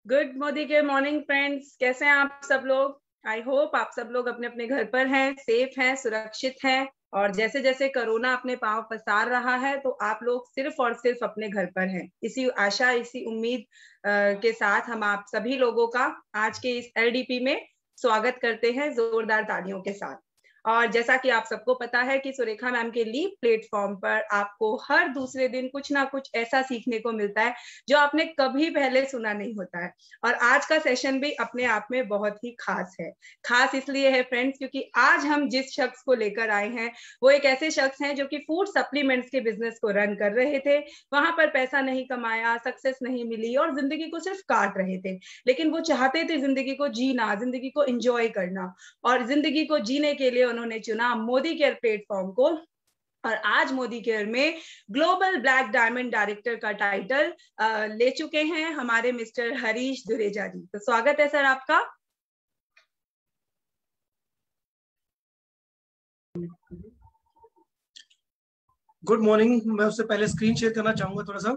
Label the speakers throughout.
Speaker 1: Good Modi के morning friends, कैसे हैं आप सब लोग। आई होप आप सब लोग अपने अपने घर पर हैं, सेफ हैं, सुरक्षित हैं। और जैसे जैसे कोरोना अपने पांव पसार रहा है तो आप लोग सिर्फ और सिर्फ अपने घर पर हैं। इसी आशा, इसी उम्मीद के साथ हम आप सभी लोगों का आज के इस एलडीपी में स्वागत करते हैं जोरदार तालियों के साथ। और जैसा कि आप सबको पता है कि सुरेखा मैम के लीव प्लेटफॉर्म पर आपको हर दूसरे दिन कुछ ना कुछ ऐसा सीखने को मिलता है जो आपने कभी पहले सुना नहीं होता है। और आज का सेशन भी अपने आप में बहुत ही खास है। खास इसलिए है फ्रेंड्स क्योंकि आज हम जिस शख्स को लेकर आए हैं वो एक ऐसे शख्स हैं जो कि फूड सप्लीमेंट्स के बिजनेस को रन कर रहे थे। वहां पर पैसा नहीं कमाया, सक्सेस नहीं मिली और जिंदगी को सिर्फ काट रहे थे, लेकिन वो चाहते थे जिंदगी को जीना, जिंदगी को एंजॉय करना। और जिंदगी को जीने के लिए उन्होंने चुना मोदी केयर प्लेटफॉर्म को। और आज मोदी केयर में ग्लोबल ब्लैक डायमंड डायरेक्टर का टाइटल ले चुके हैं हमारे मिस्टर हरीश दुरेजा जी। तो स्वागत है सर आपका।
Speaker 2: Good morning. मैं उससे पहले स्क्रीन शेयर करना चाहूंगा थोड़ा सा।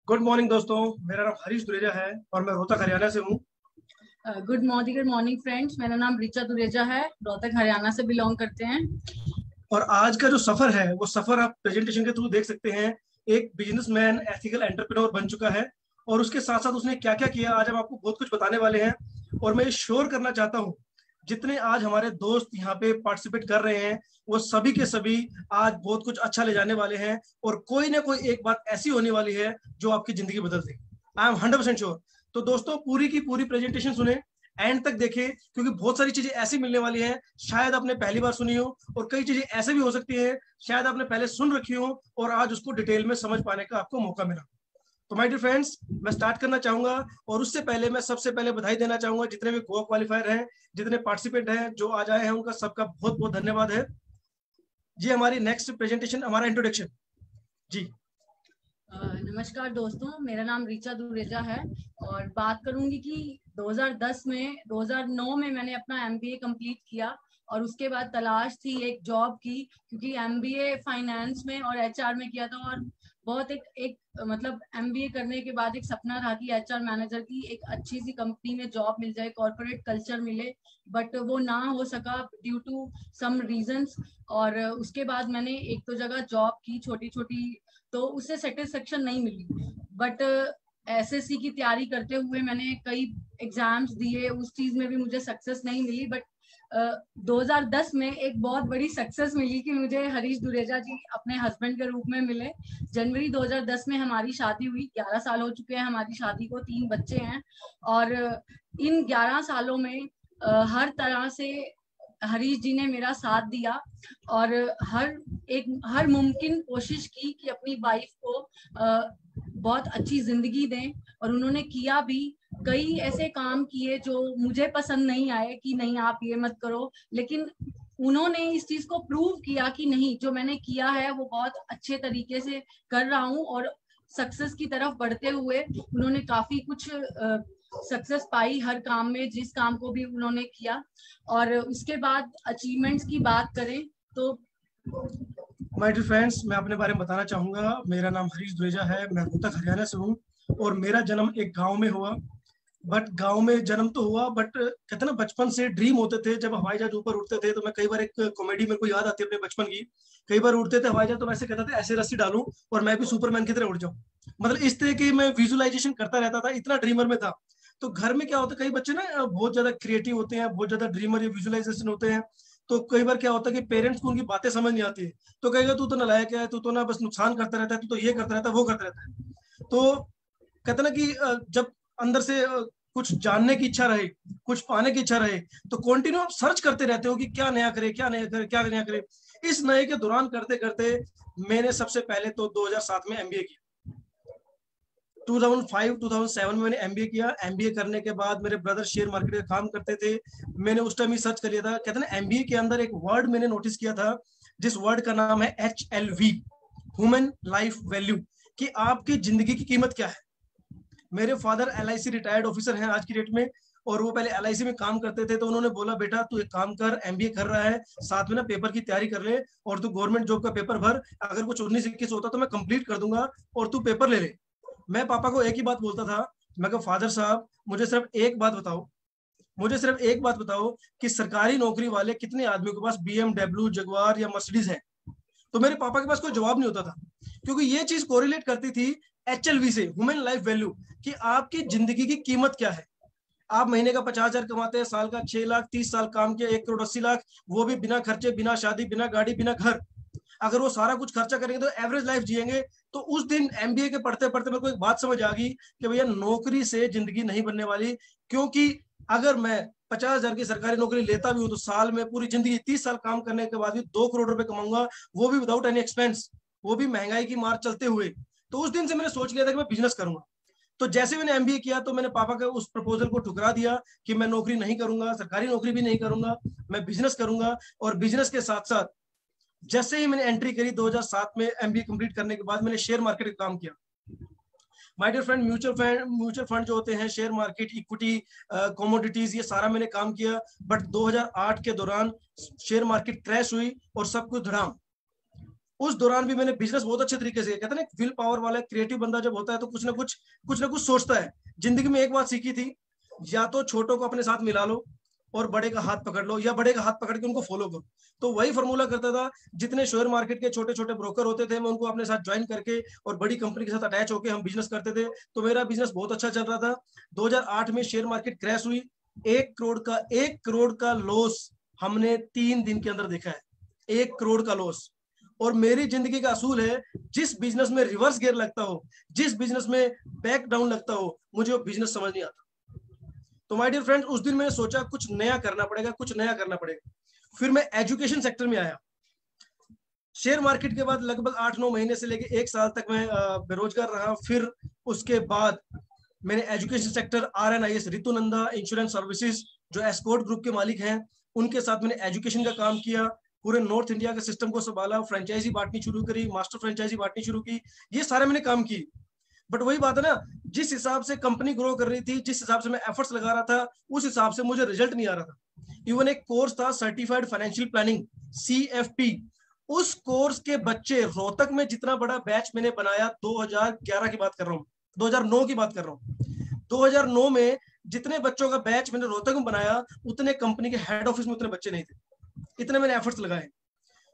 Speaker 2: गुड मॉर्निंग दोस्तों, मेरा नाम हरीश दुरेजा है और मैं रोहतक हरियाणा से हूँ।
Speaker 3: गुड मॉर्निंग फ्रेंड्स, मेरा नाम ऋचा दुरेजा है, रोहतक हरियाणा से बिलोंग करते हैं।
Speaker 2: और आज का जो सफर है वो सफर आप प्रेजेंटेशन के थ्रू देख सकते हैं। एक बिजनेसमैन, एथिकल एंटरप्रेन्योर बन चुका है और उसके साथ साथ उसने क्या क्या किया आज हम आपको बहुत कुछ बताने वाले हैं। और मैं श्योर करना चाहता हूँ जितने आज हमारे दोस्त यहाँ पे पार्टिसिपेट कर रहे हैं वो सभी के सभी आज बहुत कुछ अच्छा ले जाने वाले हैं और कोई ना कोई एक बात ऐसी होने वाली है जो आपकी जिंदगी बदल देगी। I am 100% sure. तो दोस्तों पूरी की पूरी प्रेजेंटेशन सुने, एंड तक देखें, क्योंकि बहुत सारी चीजें ऐसी मिलने वाली हैं शायद आपने पहली बार सुनी हो और कई चीजें ऐसे भी हो सकती है शायद आपने पहले सुन रखी हो और आज उसको डिटेल में समझ पाने का आपको मौका मिला। तो माय डियर फ्रेंड्स, मैं स्टार्ट करना चाहूंगा और उससे पहले मैं सबसे पहले बधाई देना चाहूंगा जितने भी गोवा क्वालिफायर हैं, जितने पार्टिसिपेंट हैं जो आज आए हैं, उनका सबका बहुत बहुत धन्यवाद है। जी हमारी नेक्स्ट प्रेजेंटेशन, हमारा इंट्रोडक्शन जी।
Speaker 3: नमस्कार दोस्तों, मेरा नाम ऋचा दुरेजा है और बात करूंगी कि 2009 में मैंने अपना MBA कंप्लीट किया और उसके बाद तलाश थी एक जॉब की, क्योंकि MBA फाइनेंस में और HR में किया था और बहुत एक मतलब MBA करने के बाद एक सपना था कि HR मैनेजर की एक अच्छी सी कंपनी में जॉब मिल जाए, कॉर्पोरेट कल्चर मिले, बट वो ना हो सका ड्यू टू सम रीजंस। और उसके बाद मैंने एक दो जगह जॉब की छोटी छोटी, तो उससे सेटिस्फेक्शन नहीं मिली। बट SSC की तैयारी करते हुए मैंने कई एग्जाम्स दिए, उस चीज में भी मुझे सक्सेस नहीं मिली। बट 2010 में एक बहुत बड़ी सक्सेस मिली कि मुझे हरीश दुरेजा जी अपने हस्बैंड के रूप में मिले। जनवरी 2010 में हमारी शादी हुई। 11 साल हो चुके हैं हमारी शादी को, 3 बच्चे हैं। और इन 11 सालों में हर तरह से हरीश जी ने मेरा साथ दिया और हर मुमकिन कोशिश की कि अपनी वाइफ को बहुत अच्छी जिंदगी दें, और उन्होंने किया भी। कई ऐसे काम किए जो मुझे पसंद नहीं आए कि नहीं आप ये मत करो, लेकिन उन्होंने इस चीज को प्रूव किया कि नहीं, जो मैंने किया है वो बहुत अच्छे तरीके से कर रहा हूँ। और सक्सेस की तरफ बढ़ते हुए उन्होंने काफी कुछ सक्सेस पाई हर काम में, जिस काम को भी उन्होंने किया। और उसके बाद अचीवमेंट्स की बात करें तो
Speaker 2: माय डियर फ्रेंड्स, मैं अपने बारे में बताना चाहूंगा। मेरा नाम हरीश दुरेजा है, मैं रोहतक हरियाणा से हूँ और मेरा जन्म एक गांव में हुआ। बट गांव में जन्म तो हुआ, बट कहते ना बचपन से ड्रीम होते थे। जब हवाई जहाज ऊपर उड़ते थे तो मैं कई बार, एक कॉमेडी मेरे को याद आती है अपने बचपन की, कई बार उड़ते थे हवाई जहाज तो मैं ऐसे कहता था ऐसे रस्सी डालूं और मैं भी सुपरमैन की तरह उड़ जाऊं। मतलब इस तरह की मैं विजुअलाइजेशन करता रहता था, इतना ड्रीमर में था। तो घर में क्या होता है, कई बच्चे ना बहुत ज्यादा क्रिएटिव होते हैं, बहुत ज्यादा ड्रीमर या विजुअलाइजेशन होते हैं। तो कई बार क्या होता है कि पेरेंट्स को उनकी बातें समझ नहीं आती है, तो कहेगा तू तो नालायक है, तू तो ना बस नुकसान करता रहता है, तू तो ये करता रहता है, वो करता रहता है। तो कहते ना कि जब अंदर से कुछ जानने की इच्छा रहे, कुछ पाने की इच्छा रहे, तो कंटिन्यू आप सर्च करते रहते हो कि क्या नया करे, क्या नया करे, क्या नया करे। इस नए के दौरान करते करते मैंने सबसे पहले तो 2007 में MBA किया। 2005-2007 में मैंने MBA किया। MBA करने के बाद मेरे ब्रदर शेयर मार्केट का काम करते थे। मैंने उस टाइम ही सर्च कर लिया था। कहते ना MBA के अंदर एक वर्ड मैंने नोटिस किया था, जिस वर्ड का नाम है HLV, ह्यूमन लाइफ वैल्यू, कि आपकी जिंदगी की कीमत क्या है। मेरे फादर LIC रिटायर्ड ऑफिसर हैं आज की डेट में, और वो पहले LIC में काम करते थे। तो उन्होंने बोला बेटा तू एक काम कर, MBA कर रहा है, साथ में ना पेपर की तैयारी कर ले, और तू गवर्नमेंट जॉब का पेपर भर, अगर कुछ 19-21 होता तो मैं कंप्लीट कर दूंगा और तू पेपर ले ले। मैं पापा को एक ही बात बोलता था, मैं कहा फादर साहब मुझे सिर्फ एक बात बताओ, मुझे सिर्फ एक बात बताओ कि सरकारी नौकरी वाले कितने आदमियों के पास BMW, जगुआर या मर्सिडीज है। तो मेरे पापा के पास कोई जवाब नहीं होता था, क्योंकि ये चीज कोरिलेट करती थी HLV से, ह्यूमन लाइफ वैल्यू, कि आपकी जिंदगी की कीमत क्या है। आप महीने का 50,000 कमाते हैं, साल का 6 लाख, 30 साल काम किया 1 करोड़ 80 लाख, वो भी बिना खर्चे, बिना शादी, बिना गाड़ी, बिना घर। अगर वो सारा कुछ खर्चा करेंगे तो एवरेज लाइफ जिएंगे। तो उस दिन MBA के पढ़ते पढ़ते मेरे को एक बात समझ आ गई कि भैया नौकरी से जिंदगी नहीं बनने वाली, क्योंकि अगर मैं 50,000 की सरकारी नौकरी लेता भी हूँ तो साल में पूरी जिंदगी 30 साल काम करने के बाद भी 2 करोड़ रुपए कमाऊंगा, वो भी विदाउट एनी एक्सपेंस, वो भी महंगाई की मार चलते हुए। तो उस दिन से मैंने सोच लिया था कि मैं बिजनेस करूंगा। तो जैसे मैंने MBA किया तो मैंने पापा के उस प्रपोजल को ठुकरा दिया कि मैं नौकरी नहीं करूंगा, सरकारी नौकरी भी नहीं करूंगा, मैं बिजनेस करूंगा। और बिजनेस के साथ साथ जैसे ही मैंने एंट्री करी 2007 में MBA कंप्लीट करने के बाद, मैंने शेयर मार्केट का काम किया। My dear friend, mutual fund जो होते हैं, शेयर मार्केट, इक्विटी, कमोडिटीज, ये सारा मैंने काम किया। बट 2008 के दौरान शेयर मार्केट क्रैश हुई और सब कुछ धड़ाम। उस दौरान भी मैंने बिजनेस बहुत अच्छे तरीके से, कहते हैं ना विल पावर वाला क्रिएटिव बंदा जब होता है तो कुछ ना कुछ सोचता है। जिंदगी में एक बात सीखी थी, या तो छोटों को अपने साथ मिला लो और बड़े का हाथ पकड़ लो, या बड़े का हाथ पकड़ के उनको फॉलो करो। तो वही फॉर्मूला करता था। जितने शेयर मार्केट के छोटे छोटे ब्रोकर होते थे, मैं उनको अपने साथ ज्वाइन करके और बड़ी कंपनी के साथ अटैच होकर हम बिजनेस करते थे। तो मेरा बिजनेस बहुत अच्छा चल रहा था। 2008 में शेयर मार्केट क्रैश हुई, 1 करोड़ का लॉस हमने 3 दिन के अंदर देखा है। 1 करोड़ का लॉस। और मेरी जिंदगी का असूल है, जिस बिजनेस में रिवर्स गियर लगता हो, जिस बिजनेस में बैक डाउन लगता हो, मुझे वो बिजनेस समझ नहीं आता। तो माय डियर फ्रेंड्स, उस दिन मैंने सोचा कुछ नया करना पड़ेगा, कुछ नया करना पड़ेगा। फिर मैं एजुकेशन सेक्टर में आया। शेयर मार्केट के बाद लगभग 8-9 महीने से लेके 1 साल तक मैं बेरोजगार रहा। फिर उसके बाद मैंने education sector, RNIS, Ritu Nanda insurance services, जो एस्कॉर्ट ग्रुप के मालिक हैं, उनके साथ मैंने एजुकेशन का काम किया। पूरे नॉर्थ इंडिया के सिस्टम को संभाला, फ्रेंचाइजी बांटनी शुरू करी, मास्टर फ्रेंचाइजी बांटनी शुरू की, ये सारे मैंने काम की। बट वही बात है ना, जिस हिसाब से कंपनी ग्रो कर रही थी, जिस हिसाब से मैं एफर्ट्स लगा रहा था, उस हिसाब से मुझे रिजल्ट नहीं आ रहा था। इवन एक कोर्स था सर्टिफाइड फाइनेंशियल प्लानिंग, CFP, उस कोर्स के बच्चे, रोहतक में जितना बड़ा बैच मैंने बनाया, 2011 की बात कर रहा हूँ, 2009 की बात कर रहा हूँ, 2009 में जितने बच्चों का बैच मैंने रोहतक में बनाया, उतने कंपनी के हेड ऑफिस में उतने बच्चे नहीं थे। इतने मैंने एफर्ट्स लगाए।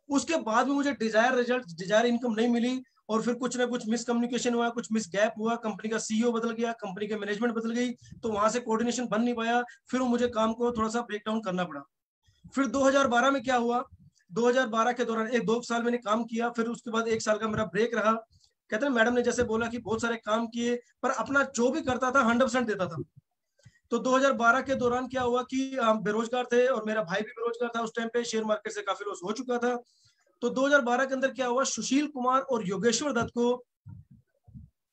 Speaker 2: उसके बाद भी मुझे डिजायर रिजल्ट, डिजायर इनकम नहीं मिली। और फिर कुछ ना कुछ मिसकम्युनिकेशन हुआ, कुछ मिस गैप हुआ, कंपनी का CEO बदल गया, कंपनी के मैनेजमेंट बदल गई, तो वहां से कोऑर्डिनेशन बन नहीं पाया। फिर मुझे काम को थोड़ा सा ब्रेक डाउन करना पड़ा। फिर 2012 में क्या हुआ, 2012 के दौरान 1-2 साल मैंने काम किया। फिर उसके बाद 1 साल का मेरा ब्रेक रहा। कहते हैं मैडम ने जैसे बोला कि बहुत सारे काम किए, पर अपना जो भी करता था 100% देता था। तो 2012 के दौरान क्या हुआ कि हम बेरोजगार थे और मेरा भाई भी बेरोजगार था। उस टाइम पे शेयर मार्केट से काफी लॉस हो चुका था। तो 2012 के अंदर क्या हुआ, सुशील कुमार और योगेश्वर दत्त को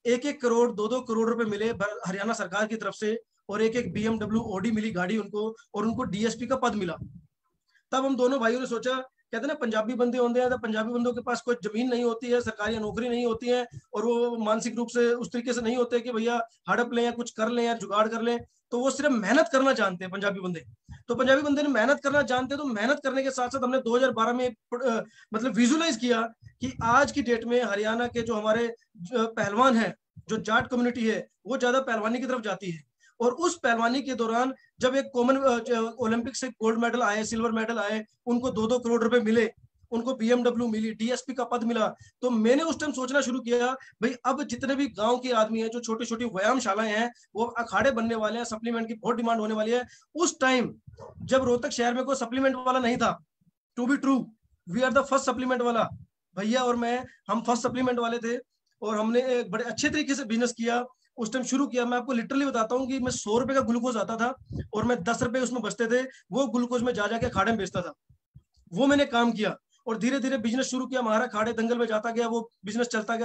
Speaker 2: 1-1 करोड़ 2-2 करोड़ रुपए मिले हरियाणा सरकार की तरफ से, और 1-1 BMW OD मिली गाड़ी उनको, और उनको DSP का पद मिला। तब हम दोनों भाइयों ने सोचा, कहते ना पंजाबी बंदे होते हैं, तो पंजाबी बंदों के पास कोई जमीन नहीं होती है, सरकारी नौकरी नहीं होती है, और वो मानसिक रूप से उस तरीके से नहीं होते कि भैया हड़प लें या कुछ कर लें या जुगाड़ कर लें। तो वो सिर्फ मेहनत करना जानते हैं पंजाबी बंदे। तो पंजाबी बंदे ने मेहनत करना जानते, तो मेहनत करने के साथ साथ हमने 2012 में मतलब विजुलाइज किया कि आज की डेट में हरियाणा के जो हमारे पहलवान हैं, जो जाट कम्युनिटी है, वो ज्यादा पहलवानी की तरफ जाती है। और उस पहलवानी के दौरान जब एक कॉमन ओलंपिक से गोल्ड मेडल आए, सिल्वर मेडल आए, उनको 2-2 करोड़ रुपए मिले, उनको BMW मिली, DSP का पद मिला। तो मैंने उस टाइम सोचना शुरू किया, भाई अब जितने भी गांव के आदमी हैं, जो छोटी छोटी व्यायामशालाएं हैं, वो अखाड़े बनने वाले हैं, सप्लीमेंट की बहुत डिमांड होने वाली है। उस टाइम जब रोहतक शहर में कोई सप्लीमेंट वाला नहीं था, to be true, we are the first supplement वाला। भैया और मैं, हम फर्स्ट सप्लीमेंट वाले थे, और हमने एक बड़े अच्छे तरीके से बिजनेस किया। उस टाइम शुरू किया, मैं आपको लिटरली बताता हूँ कि मैं 100 रुपए का ग्लूकोज आता था और मैं 10 रुपए उसमें बचते थे, वो ग्लूकोज में जा जाके अखाड़े में बेचता था। वो मैंने काम किया और धीरे धीरे बिजनेस शुरू किया। हमारा अखाड़े दंगल में जाता गया, वो बिजनेस चलता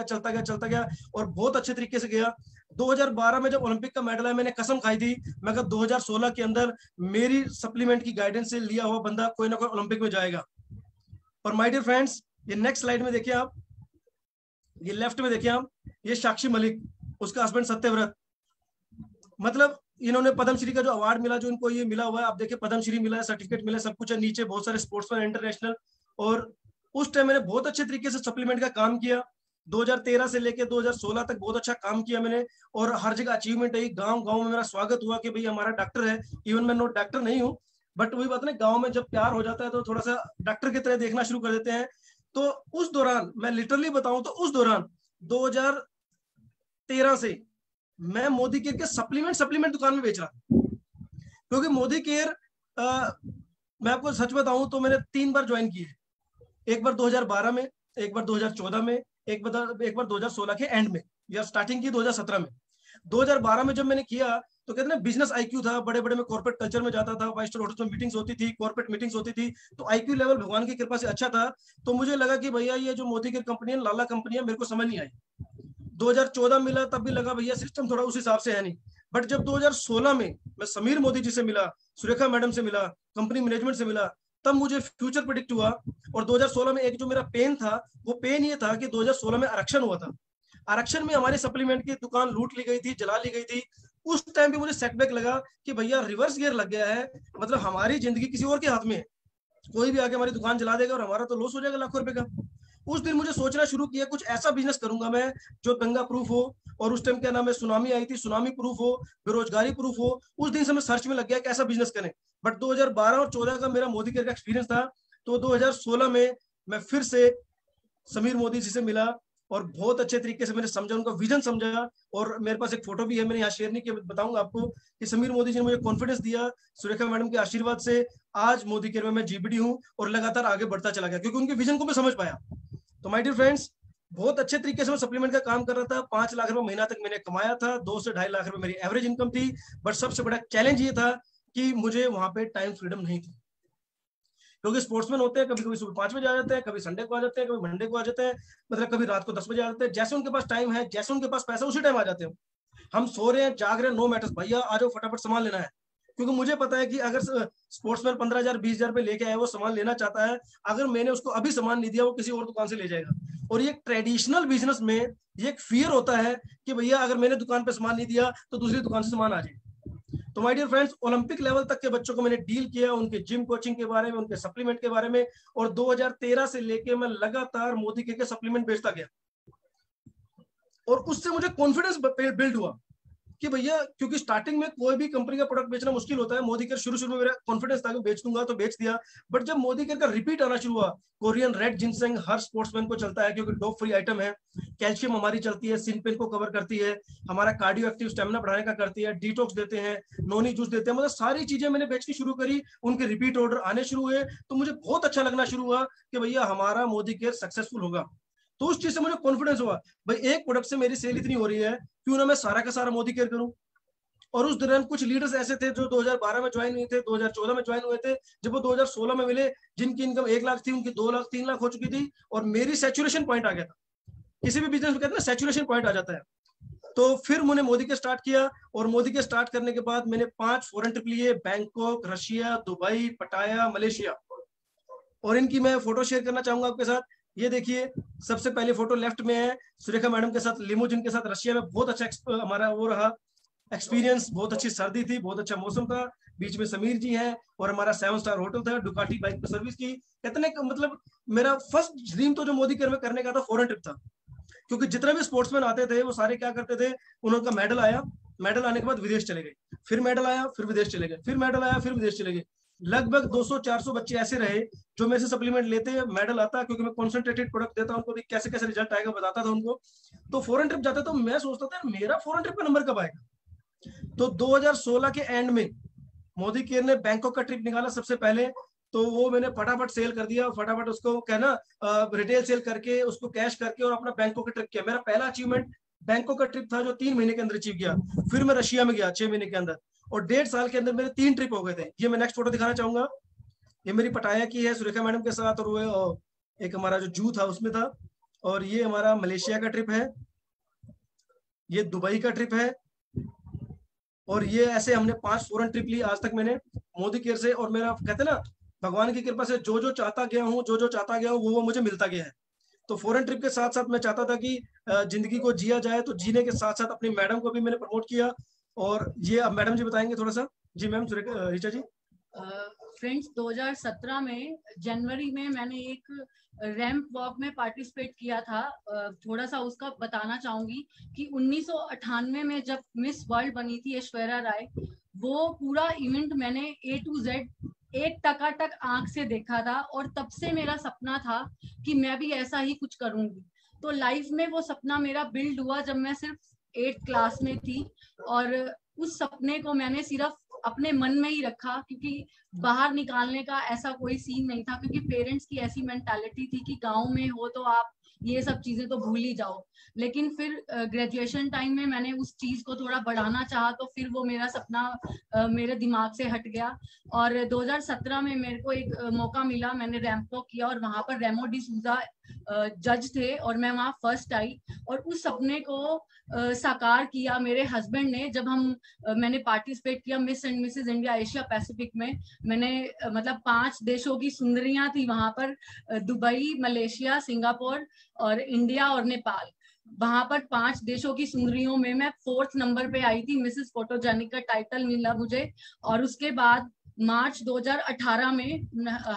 Speaker 2: गया और बहुत अच्छे तरीके से गया। 2012 में जब ओलंपिक का मेडल आया, मैंने कसम खाई थी, मैं कहा 2016 के अंदर मेरी सप्लीमेंट की गाइडेंस से लिया हुआ बंदा कोई ना कोई ओलंपिक में जाएगा। और माय डियर फ्रेंड्स, ये नेक्स्ट स्लाइड में देखिए आप, ये लेफ्ट में देखिए आप, ये साक्षी मलिक, उसका हस्बैंड सत्यव्रत, मतलब इन्होंने पद्मश्री का जो अवार्ड मिला, जो इनको ये मिला हुआ है, आप देखिए पद्मश्री मिला है, सर्टिफिकेट मिला है, सब कुछ है, नीचे बहुत सारे स्पोर्ट्समैन इंटरनेशनल। और उस टाइम मैंने बहुत अच्छे तरीके से सप्लीमेंट का काम किया। 2013 से लेके 2016 तक बहुत अच्छा काम किया मैंने, और हर जगह अचीवमेंट है। गांव गांव में मेरा स्वागत हुआ कि भाई हमारा डॉक्टर है। इवन मैं नोट डॉक्टर नहीं हूँ, बट वही बात ना, गांव में जब प्यार हो जाता है तो थोड़ा सा डॉक्टर की तरह देखना शुरू कर देते हैं। तो उस दौरान मैं लिटरली बताऊं तो उस दौरान 2013 से मैं मोदी केयर के सप्लीमेंट दुकान में बेच रहा था। क्योंकि मोदी केयर मैं आपको सच बताऊं तो मैंने 3 बार ज्वाइन की है। एक बार 2012 में, एक बार 2014 में, एक बार 2016 के एंड में, या स्टार्टिंग की 2017 में। 2012 में जब मैंने किया तो कहते ना बिजनेस आईक्यू था, बड़े बड़े में कॉर्पोरेट कल्चर में जाता था, 5 स्टार होटल्स में मीटिंग्स होती थी, कॉर्पोरेट मीटिंग्स होती थी, तो आईक्यू लेवल भगवान की कृपा से अच्छा था। तो मुझे लगा कि भैया ये जो मोदी केयर कंपनी है, लाला कंपनी है, मेरे को समझ नहीं आई। 2014 मिला तब भी लगा भैया सिस्टम थोड़ा उस हिसाब से है नहीं। बट जब 2016 में मैं समीर मोदी जी से मिला, सुरेखा मैडम से मिला, कंपनी मैनेजमेंट से मिला, तब मुझे फ्यूचर प्रेडिक्ट हुआ। और 2016 में एक जो मेरा पेन था, वो पेन ये था कि 2016 में आरक्षण हुआ था। आरक्षण में हमारे सप्लीमेंट की दुकान लूट ली गई थी, जला ली गई थी। उस टाइम पे मुझे सेटबैक लगा कि भैया रिवर्स गियर लग गया है, मतलब हमारी जिंदगी किसी और के हाथ में है। कोई भी आके हमारी दुकान जला देगा और हमारा तो लॉस हो जाएगा लाखों रुपए का। उस दिन मुझे सोचना शुरू किया कुछ ऐसा बिजनेस करूंगा मैं जो दंगा प्रूफ हो, और उस टाइम क्या नाम है, सुनामी आई थी, सुनामी प्रूफ हो, बेरोजगारी प्रूफ हो। उस दिन से मैं सर्च में लग गया कि ऐसा बिजनेस करें। बट 2012 और 14 का मेरा मोदी केयर का एक्सपीरियंस था। तो 2016 में मैं फिर से समीर मोदी जी से मिला, और बहुत अच्छे तरीके से मैंने समझा, उनका विजन समझा। और मेरे पास एक फोटो भी है, मैंने यहाँ शेयर नहीं किया, बताऊंगा आपको कि समीर मोदी जी ने मुझे कॉन्फिडेंस दिया। सुरेखा मैडम के आशीर्वाद से आज मोदी केयर में मैं जीबीडी हूँ, और लगातार आगे बढ़ता चला गया क्योंकि उनके विजन को मैं समझ पाया। तो माय डियर फ्रेंड्स, बहुत अच्छे तरीके से मैं सप्लीमेंट का काम कर रहा था। 5 लाख रुपए महीना तक मैंने कमाया था, 2 से 2.5 लाख रुपए मेरी एवरेज इनकम थी। बट सबसे बड़ा चैलेंज ये था कि मुझे वहां पे टाइम फ्रीडम नहीं थी। क्योंकि स्पोर्ट्समैन होते हैं, कभी कभी सुबह 5 बजे आ जाते हैं, कभी संडे को आ जाते हैं, कभी मंडे को आ जाते हैं, मतलब कभी रात को 10 बजे आ जाते हैं। जैसे उनके पास टाइम है, जैसे उनके पास पैसा, उसी टाइम आ जाते हैं। हम सो रहे हैं, जाग रहे हैं, नो मैटर्स, भैया आ जाओ, फटाफट सामान लेना है। क्योंकि मुझे पता है कि अगर स्पोर्ट्समैन 15,000 20,000 रुपए लेके आया, वो सामान लेना चाहता है, अगर मैंने उसको अभी सामान नहीं दिया, वो किसी और दुकान से ले जाएगा। और ये ट्रेडिशनल बिजनेस में ये एक फियर होता है कि भैया अगर मैंने दुकान पे सामान नहीं दिया तो दूसरी दुकान से सामान आ जाए। तो my dear friends, Olympic level तक के बच्चों को मैंने डील किया, उनके जिम कोचिंग के बारे में, उनके सप्लीमेंट के बारे में। और 2013 से लेके मैं लगातार मोदी के सप्लीमेंट बेचता गया, और उससे मुझे कॉन्फिडेंस बिल्ड हुआ कि भैया, क्योंकि स्टार्टिंग में कोई भी कंपनी का प्रोडक्ट बेचना मुश्किल होता है। मोदी केयर शुरू में मेरा कॉन्फिडेंस था कि बेच दूंगा, तो बेच दिया। बट जब मोदी केयर का रिपीट आना शुरू हुआ, कोरियन रेड जिनसेंग हर स्पोर्ट्समैन को चलता है क्योंकि डॉग फ्री आइटम है, कैल्शियम हमारी चलती है, सिन पेन को कवर करती है, हमारा कार्डियो एक्टिव स्टेमिना बढ़ाने का करती है, डिटॉक्स देते हैं, नोनी जूस देते हैं, मतलब सारी चीजें मैंने बेचनी शुरू करी। उनके रिपीट ऑर्डर आने शुरू हुए, तो मुझे बहुत अच्छा लगना शुरू हुआ कि भैया हमारा मोदी केयर सक्सेसफुल होगा। तो उस चीज से मुझे कॉन्फिडेंस हुआ, भाई एक प्रोडक्ट से मेरी सेल इतनी हो रही है, क्यों ना मैं सारा का सारा मोदी केयर करूं। और उस दौरान कुछ लीडर्स ऐसे थे जो 2012 में ज्वाइन हुए थे, 2014 में ज्वाइन हुए थे, जब वो 2016 में मिले, जिनकी इनकम 1 लाख थी, उनकी 2 लाख 3 लाख हो चुकी थी, और मेरी सैचुरेशन पॉइंट आ गया था। किसी भी बिजनेस में कहते हैं ना, सैचुरेशन पॉइंट आ जाता है। तो फिर मैंने मोदी के स्टार्ट किया, और मोदी के स्टार्ट करने के बाद मैंने 5 फॉरेन ट्रिप लिए, बैंकॉक, रशिया, दुबई, पटाया, मलेशिया। और इनकी मैं फोटो शेयर करना चाहूंगा आपके साथ। ये देखिए, सबसे पहले फोटो लेफ्ट में है सुरेखा मैडम के साथ, लिमोजिन के साथ रशिया में। बहुत अच्छा हमारा वो रहा एक्सपीरियंस, बहुत अच्छी सर्दी थी, बहुत अच्छा मौसम था, बीच में समीर जी हैं, और हमारा 7 स्टार होटल था, डुकाटी बाइक पर सर्विस की। कहते हैं मतलब मेरा फर्स्ट ड्रीम तो जो मोदी केयर में करने का था, फॉरेन ट्रिप था। क्योंकि जितने भी स्पोर्ट्समैन आते थे वो सारे क्या करते थे, उनका मेडल आया, मेडल आने के बाद विदेश चले गए, फिर मेडल आया, फिर विदेश चले गए, फिर मेडल आया, फिर विदेश चले गए। लगभग 200-400 बच्चे ऐसे रहे जो मेरे से सप्लीमेंट लेते, मेडल आता, क्योंकि मैं कॉन्सेंट्रेटेड प्रोडक्ट देता उनको, कैसे कैसे रिजल्ट आएगा बताता था उनको। तो फॉरेन ट्रिप जाता, तो मैं सोचता था मेरा फॉरेन ट्रिप का नंबर कब आएगा। तो 2016 के एंड में मोदी केयर ने बैंकॉक का ट्रिप निकाला सबसे पहले, तो वो मैंने फटाफट सेल कर दिया, फटाफट उसको कहना रिटेल सेल करके, उसको कैश करके, और अपना बैंकॉक का ट्रिप किया। मेरा पहला अचीवमेंट बैंकॉक का ट्रिप था, जो 3 महीने के अंदर अचीव किया। फिर मैं रशिया में गया 6 महीने के अंदर, और 1.5 साल के अंदर मेरे 3 ट्रिप हो गए थे। ये मैं नेक्स्ट फोटो दिखाना चाहूंगा। ये मेरी पटाया की है सुरेखा मैडम के साथ, और वो एक हमारा जो जू था उसमें था। और ये हमारा मलेशिया का ट्रिप है, ये दुबई का ट्रिप है, और ये ऐसे हमने 5 फॉरेन ट्रिप ली आज तक मैंने मोदी केयर से। और मेरा कहते ना, भगवान की कृपा से जो जो चाहता गया हूँ, जो जो चाहता गया हूँ, वो मुझे मिलता गया है। तो फॉरेन ट्रिप के साथ साथ मैं चाहता था कि जिंदगी को जिया जाए, तो जीने के साथ साथ अपनी मैडम को भी मैंने प्रमोट किया। और ये अब मैडम जी बताएंगे थोड़ा सा। जी मैम ऋचा जी।
Speaker 3: फ्रेंड्स 2017 में जनवरी में मैंने एक रैंप वॉक में पार्टिसिपेट किया था। थोड़ा सा उसका बताना चाहूंगी कि 1998 में जब मिस वर्ल्ड बनी थी ऐश्वर्या राय, वो पूरा इवेंट मैंने A to Z एक टकाटक आंख से देखा था और तब से मेरा सपना था कि मैं भी ऐसा ही कुछ करूंगी। तो लाइफ में वो सपना मेरा बिल्ड हुआ जब मैं सिर्फ 8th क्लास में थी, और उस सपने को मैंने सिर्फ अपने मन में ही रखा, क्योंकि बाहर निकालने का ऐसा कोई सीन नहीं था, क्योंकि पेरेंट्स की ऐसी मेंटालिटी थी कि गांव में हो तो आप ये सब चीजें तो भूल ही जाओ। लेकिन फिर ग्रेजुएशन टाइम में मैंने उस चीज को थोड़ा बढ़ाना चाहा, तो फिर वो मेरा सपना मेरे दिमाग से हट गया। और 2017 में मेरे को एक मौका मिला, मैंने रैंप वॉक किया और वहां पर रेमो डिसूजा जज थे और मैं वहां फर्स्ट आई। और उस सपने को साकार किया मेरे हस्बैंड ने, जब मैंने पार्टिसिपेट किया Miss and Mrs India Asia Pacific में। मैंने मतलब 5 देशों की सुंदरियां थी वहां पर, दुबई, मलेशिया, सिंगापुर और इंडिया और नेपाल। वहां पर 5 देशों की सुंदरियों में मैं 4th नंबर पे आई थी, मिसेस फोटोजेनिक का टाइटल मिला मुझे। और उसके बाद मार्च 2018 में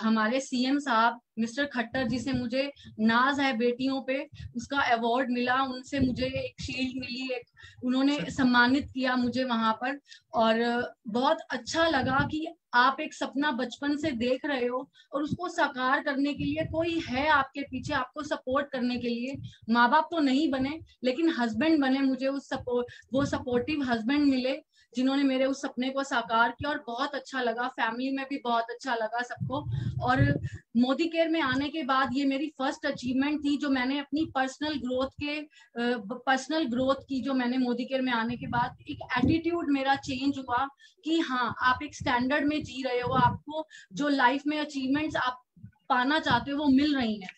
Speaker 3: हमारे सीएम साहब मिस्टर खट्टर जी से मुझे नाज है बेटियों पे उसका अवार्ड मिला। उनसे मुझे एक शील्ड मिली, एक उन्होंने सम्मानित किया मुझे वहां पर। और बहुत अच्छा लगा कि आप एक सपना बचपन से देख रहे हो और उसको साकार करने के लिए कोई है आपके पीछे, आपको सपोर्ट करने के लिए। माँ बाप तो नहीं बने, लेकिन हस्बैंड बने मुझे, वो सपोर्टिव हस्बैंड मिले जिन्होंने मेरे उस सपने को साकार किया। और बहुत अच्छा लगा, फैमिली में भी बहुत अच्छा लगा सबको। और मोदी केयर में आने के बाद ये मेरी फर्स्ट अचीवमेंट थी, जो मैंने अपनी पर्सनल ग्रोथ की, जो मैंने मोदी केयर में आने के बाद एक एटीट्यूड मेरा चेंज हुआ कि हाँ, आप एक स्टैंडर्ड में जी रहे हो, आपको जो लाइफ में अचीवमेंट्स आप पाना चाहते हो वो मिल रही हैं।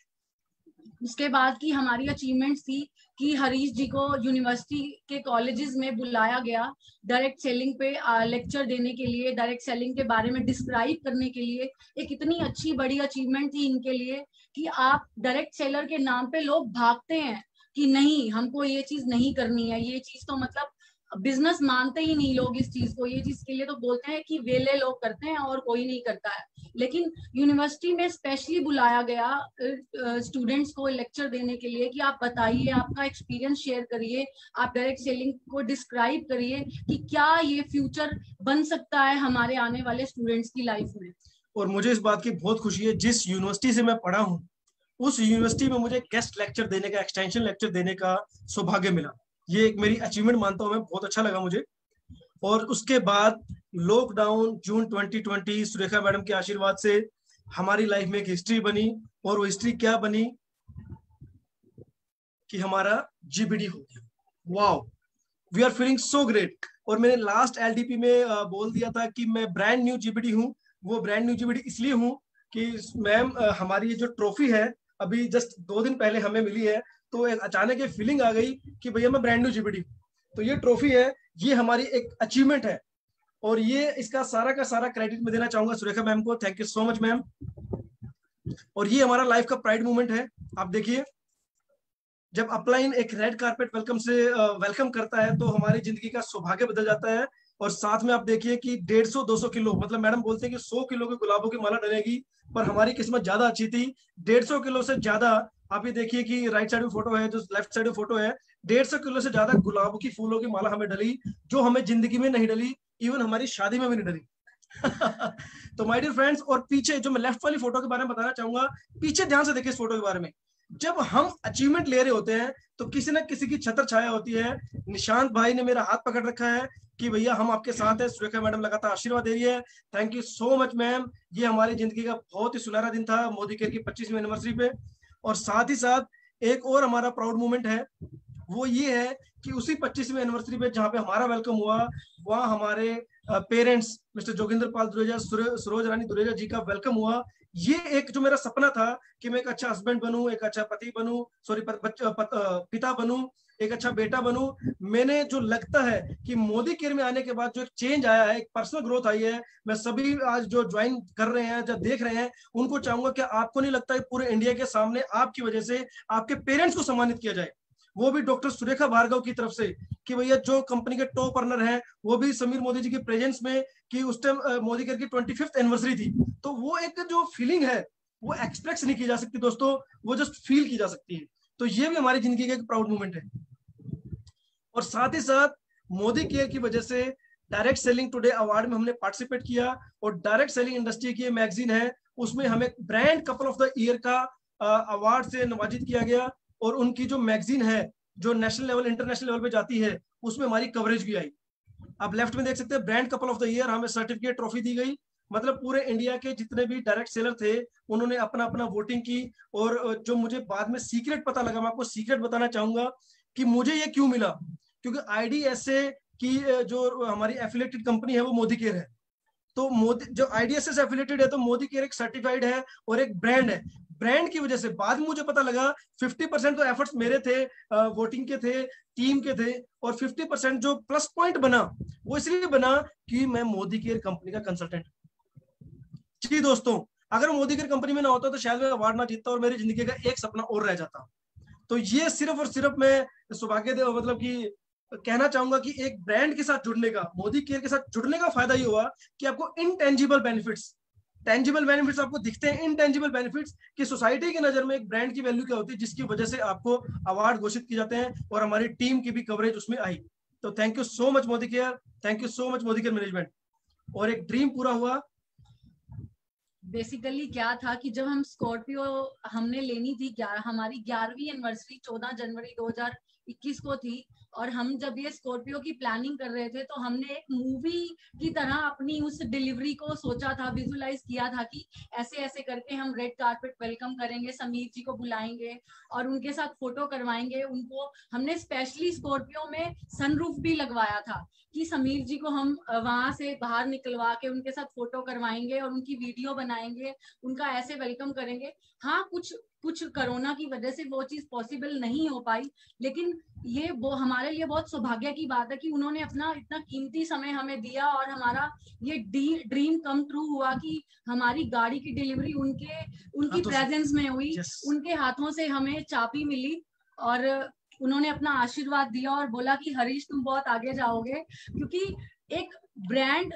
Speaker 3: उसके बाद की हमारी अचीवमेंट्स थी कि हरीश जी को यूनिवर्सिटी के कॉलेजेस में बुलाया गया डायरेक्ट सेलिंग पे लेक्चर देने के लिए, डायरेक्ट सेलिंग के बारे में डिस्क्राइब करने के लिए। एक इतनी अच्छी बड़ी अचीवमेंट थी इनके लिए कि आप डायरेक्ट सेलर के नाम पे लोग भागते हैं कि नहीं, हमको ये चीज नहीं करनी है, ये चीज तो मतलब बिजनेस मानते ही नहीं लोग इस चीज को। ये चीज के लिए तो बोलते हैं कि वेले लोग करते हैं और कोई नहीं करता है। लेकिन यूनिवर्सिटी में स्पेशली बुलाया गया स्टूडेंट्स को लेक्चर देने के लिए कि आप बताइए, आपका एक्सपीरियंस शेयर करिए, आप डायरेक्ट सेलिंग को डिस्क्राइब करिए कि क्या ये फ्यूचर बन सकता है हमारे आने वाले स्टूडेंट्स की लाइफ में।
Speaker 2: और मुझे इस बात की बहुत खुशी है, जिस यूनिवर्सिटी से मैं पढ़ा हूँ उस यूनिवर्सिटी में मुझे गेस्ट लेक्चर देने का, एक्सटेंशन लेक्चर देने का सौभाग्य मिला। ये एक मेरी अचीवमेंट मानता हूँ मैं, बहुत अच्छा लगा मुझे। और उसके बाद लॉकडाउन जून 2020 सुरेखा मैडम के आशीर्वाद से हमारी लाइफ में एक हिस्ट्री बनी। और वो हिस्ट्री क्या बनी कि हमारा जीबीडी हो गया। Wow, we are feeling so great. और मैंने लास्ट एलडीपी में बोल दिया था कि मैं ब्रांड न्यू जीबीडी हूँ। वो ब्रांड न्यू जीबीडी इसलिए हूँ कि मैम हमारी ये जो ट्रॉफी है अभी जस्ट 2 दिन पहले हमें मिली है, तो एक अचानक ये फीलिंग आ गई कि भैया मैं ब्रांड न्यू जीबीडी। तो ये ट्रॉफी है, ये हमारी एक अचीवमेंट है। और ये इसका सारा का सारा क्रेडिट मैं देना चाहूंगा सुरेखा मैम को। Thank you so much ma'am. और ये हमारा लाइफ का प्राइड मोमेंट है। आप देखिए, जब अपलाइन एक रेड कारपेट वेलकम करता है तो हमारी जिंदगी का सौभाग्य बदल जाता है। और साथ में आप देखिए कि 150-200 किलो, मतलब मैडम बोलते हैं कि 100 किलो के गुलाबों की माला डलेगी, पर हमारी किस्मत ज्यादा अच्छी थी। 150 किलो से ज्यादा, आप ये देखिए कि राइट साइड में फोटो है, जो लेफ्ट साइड में फोटो है, 150 किलो से ज्यादा गुलाबों की फूलों की माला हमें डली, जो हमें जिंदगी में नहीं डली, इवन हमारी शादी में भी नहीं डली। तो माय डियर फ्रेंड्स, और पीछे जो मैं लेफ्ट वाली फोटो के बारे में बताना चाहूंगा, पीछे ध्यान से देखिए इस फोटो के बारे में। जब हम अचीवमेंट ले रहे होते हैं तो किसी न किसी की छत्र छाया होती है। निशांत भाई ने मेरा हाथ पकड़ रखा है कि भैया हम आपके साथ हैं। सुरेखा मैडम लगातार आशीर्वाद दे रही है। Thank you so much ma'am. ये हमारी जिंदगी का बहुत ही सुनहरा दिन था मोदी केयर की 25वीं एनिवर्सरी पे। और साथ ही साथ एक और हमारा प्राउड मोमेंट है, वो ये है कि उसी 25वीं एनिवर्सरी पे जहाँ पे हमारा वेलकम हुआ, वहाँ हमारे पेरेंट्स मिस्टर जोगिंदर पाल दुरेजा, सरोज रानी दुरेजा जी का वेलकम हुआ। ये एक जो मेरा सपना था कि मैं एक अच्छा हस्बैंड बनूं, एक अच्छा पति बनूं, पिता बनूं, एक अच्छा बेटा बनूं। मैंने जो लगता है कि मोदी केयर में आने के बाद जो एक चेंज आया है, एक पर्सनल ग्रोथ आई है, मैं सभी आज जो ज्वाइन कर रहे हैं, जो देख रहे हैं, उनको चाहूंगा कि आपको नहीं लगता है पूरे इंडिया के सामने आपकी वजह से आपके पेरेंट्स को सम्मानित किया जाए। वो भी डॉक्टर सुरेखा भार्गव की तरफ से, कि भैया जो कंपनी के टॉप अर्नर हैं वो भी समीर मोदी जी के प्रेजेंस में, कि उस टाइम मोदी केयर की 25th एनिवर्सरी थी, तो वो एक जो फीलिंग है वो एक्सप्रेस नहीं की जा सकती दोस्तों, वो जस्ट फील की जा सकती है। तो ये भी हमारी जिंदगी का एक प्राउड मोमेंट है। और साथ ही साथ मोदी केयर की वजह से डायरेक्ट सेलिंग टुडे अवार्ड में हमने पार्टिसिपेट किया, और डायरेक्ट सेलिंग इंडस्ट्री की मैगजीन है उसमें हमें brand couple of the year का अवार्ड से नवाजित किया गया, और उनकी जो मैगजीन है जो नेशनल लेवल इंटरनेशनल लेवल पे जाती है उसमें हमारी कवरेज भी आई। आप लेफ्ट में देख सकते हैं brand couple of the year, हमें सर्टिफिकेट ट्रॉफी दी गई, मतलब पूरे इंडिया के जितने भी डायरेक्ट सेलर थे उन्होंने अपना अपना वोटिंग की। और जो मुझे बाद में सीक्रेट पता लगा, मैं आपको सीक्रेट बताना चाहूंगा कि मुझे ये क्यों मिला, क्योंकि IDSA की जो हमारी एफिलिएटेड कंपनी है वो मोदी केयर है। तो मोदी जो IDSA से एफिलिएटेड है तो मोदी केयर एक सर्टिफाइड है और एक ब्रांड है। ब्रांड की वजह से बाद में मुझे पता लगा 50% तो एफर्ट्स मेरे थे, वोटिंग के थे, टीम के थे, और 50% जो प्लस पॉइंट बना वो इसलिए बना कि मैं मोदी केयर कंपनी का कंसल्टेंट। जी दोस्तों, अगर मोदी केयर कंपनी में ना होता तो शायद मैं अवार्ड ना जीतता और मेरी जिंदगी का एक सपना और रह जाता। तो ये सिर्फ और सिर्फ मैं सौभाग्य मतलब कि कहना चाहूंगा कि एक ब्रांड के साथ जुड़ने का, मोदी केयर के साथ जुड़ने का फायदा ये हुआ कि आपको इनटेंजिबल बेनिफिट्स, टेंजिबल बेनिफिट्स आपको दिखते हैं, इनटेंजिबल बेनिफिट्स कि सोसाइटी की नजर में एक ब्रांड की वैल्यू क्या होती है, जिसकी वजह से आपको अवार्ड घोषित किए जाते हैं, और हमारी टीम की भी कवरेज उसमें आई। तो thank you so much Modi care, thank you so much Modi care management. और एक ड्रीम पूरा हुआ।
Speaker 3: बेसिकली क्या था कि जब हम स्कॉर्पियो हमने लेनी थी, हमारी 11वीं एनिवर्सरी 14 जनवरी 2021 को थी, और हम जब ये स्कॉर्पियो की प्लानिंग कर रहे थे तो हमने एक मूवी की तरह अपनी उस डिलीवरी को सोचा था, विजुलाइज किया था कि ऐसे ऐसे करके हम रेड कारपेट वेलकम करेंगे, समीर जी को बुलाएंगे और उनके साथ फोटो करवाएंगे उनको। हमने स्पेशली स्कॉर्पियो में सनरूफ भी लगवाया था कि समीर जी को हम वहां से बाहर निकलवा के उनके साथ फोटो करवाएंगे और उनकी वीडियो बनाएंगे, उनका ऐसे वेलकम करेंगे। हाँ, कुछ कोरोना की वजह से वो चीज पॉसिबल नहीं हो पाई, लेकिन ये वो हमारे लिए बहुत सौभाग्य की बात है कि उन्होंने अपना इतना कीमती समय हमें दिया और हमारा ये ड्रीम कम ट्रू हुआ कि हमारी गाड़ी की डिलीवरी उनकी प्रेजेंस में हुई। उनके हाथों से हमें चाबी मिली और उन्होंने अपना आशीर्वाद दिया और बोला कि हरीश तुम बहुत आगे जाओगे, क्योंकि एक ब्रांड,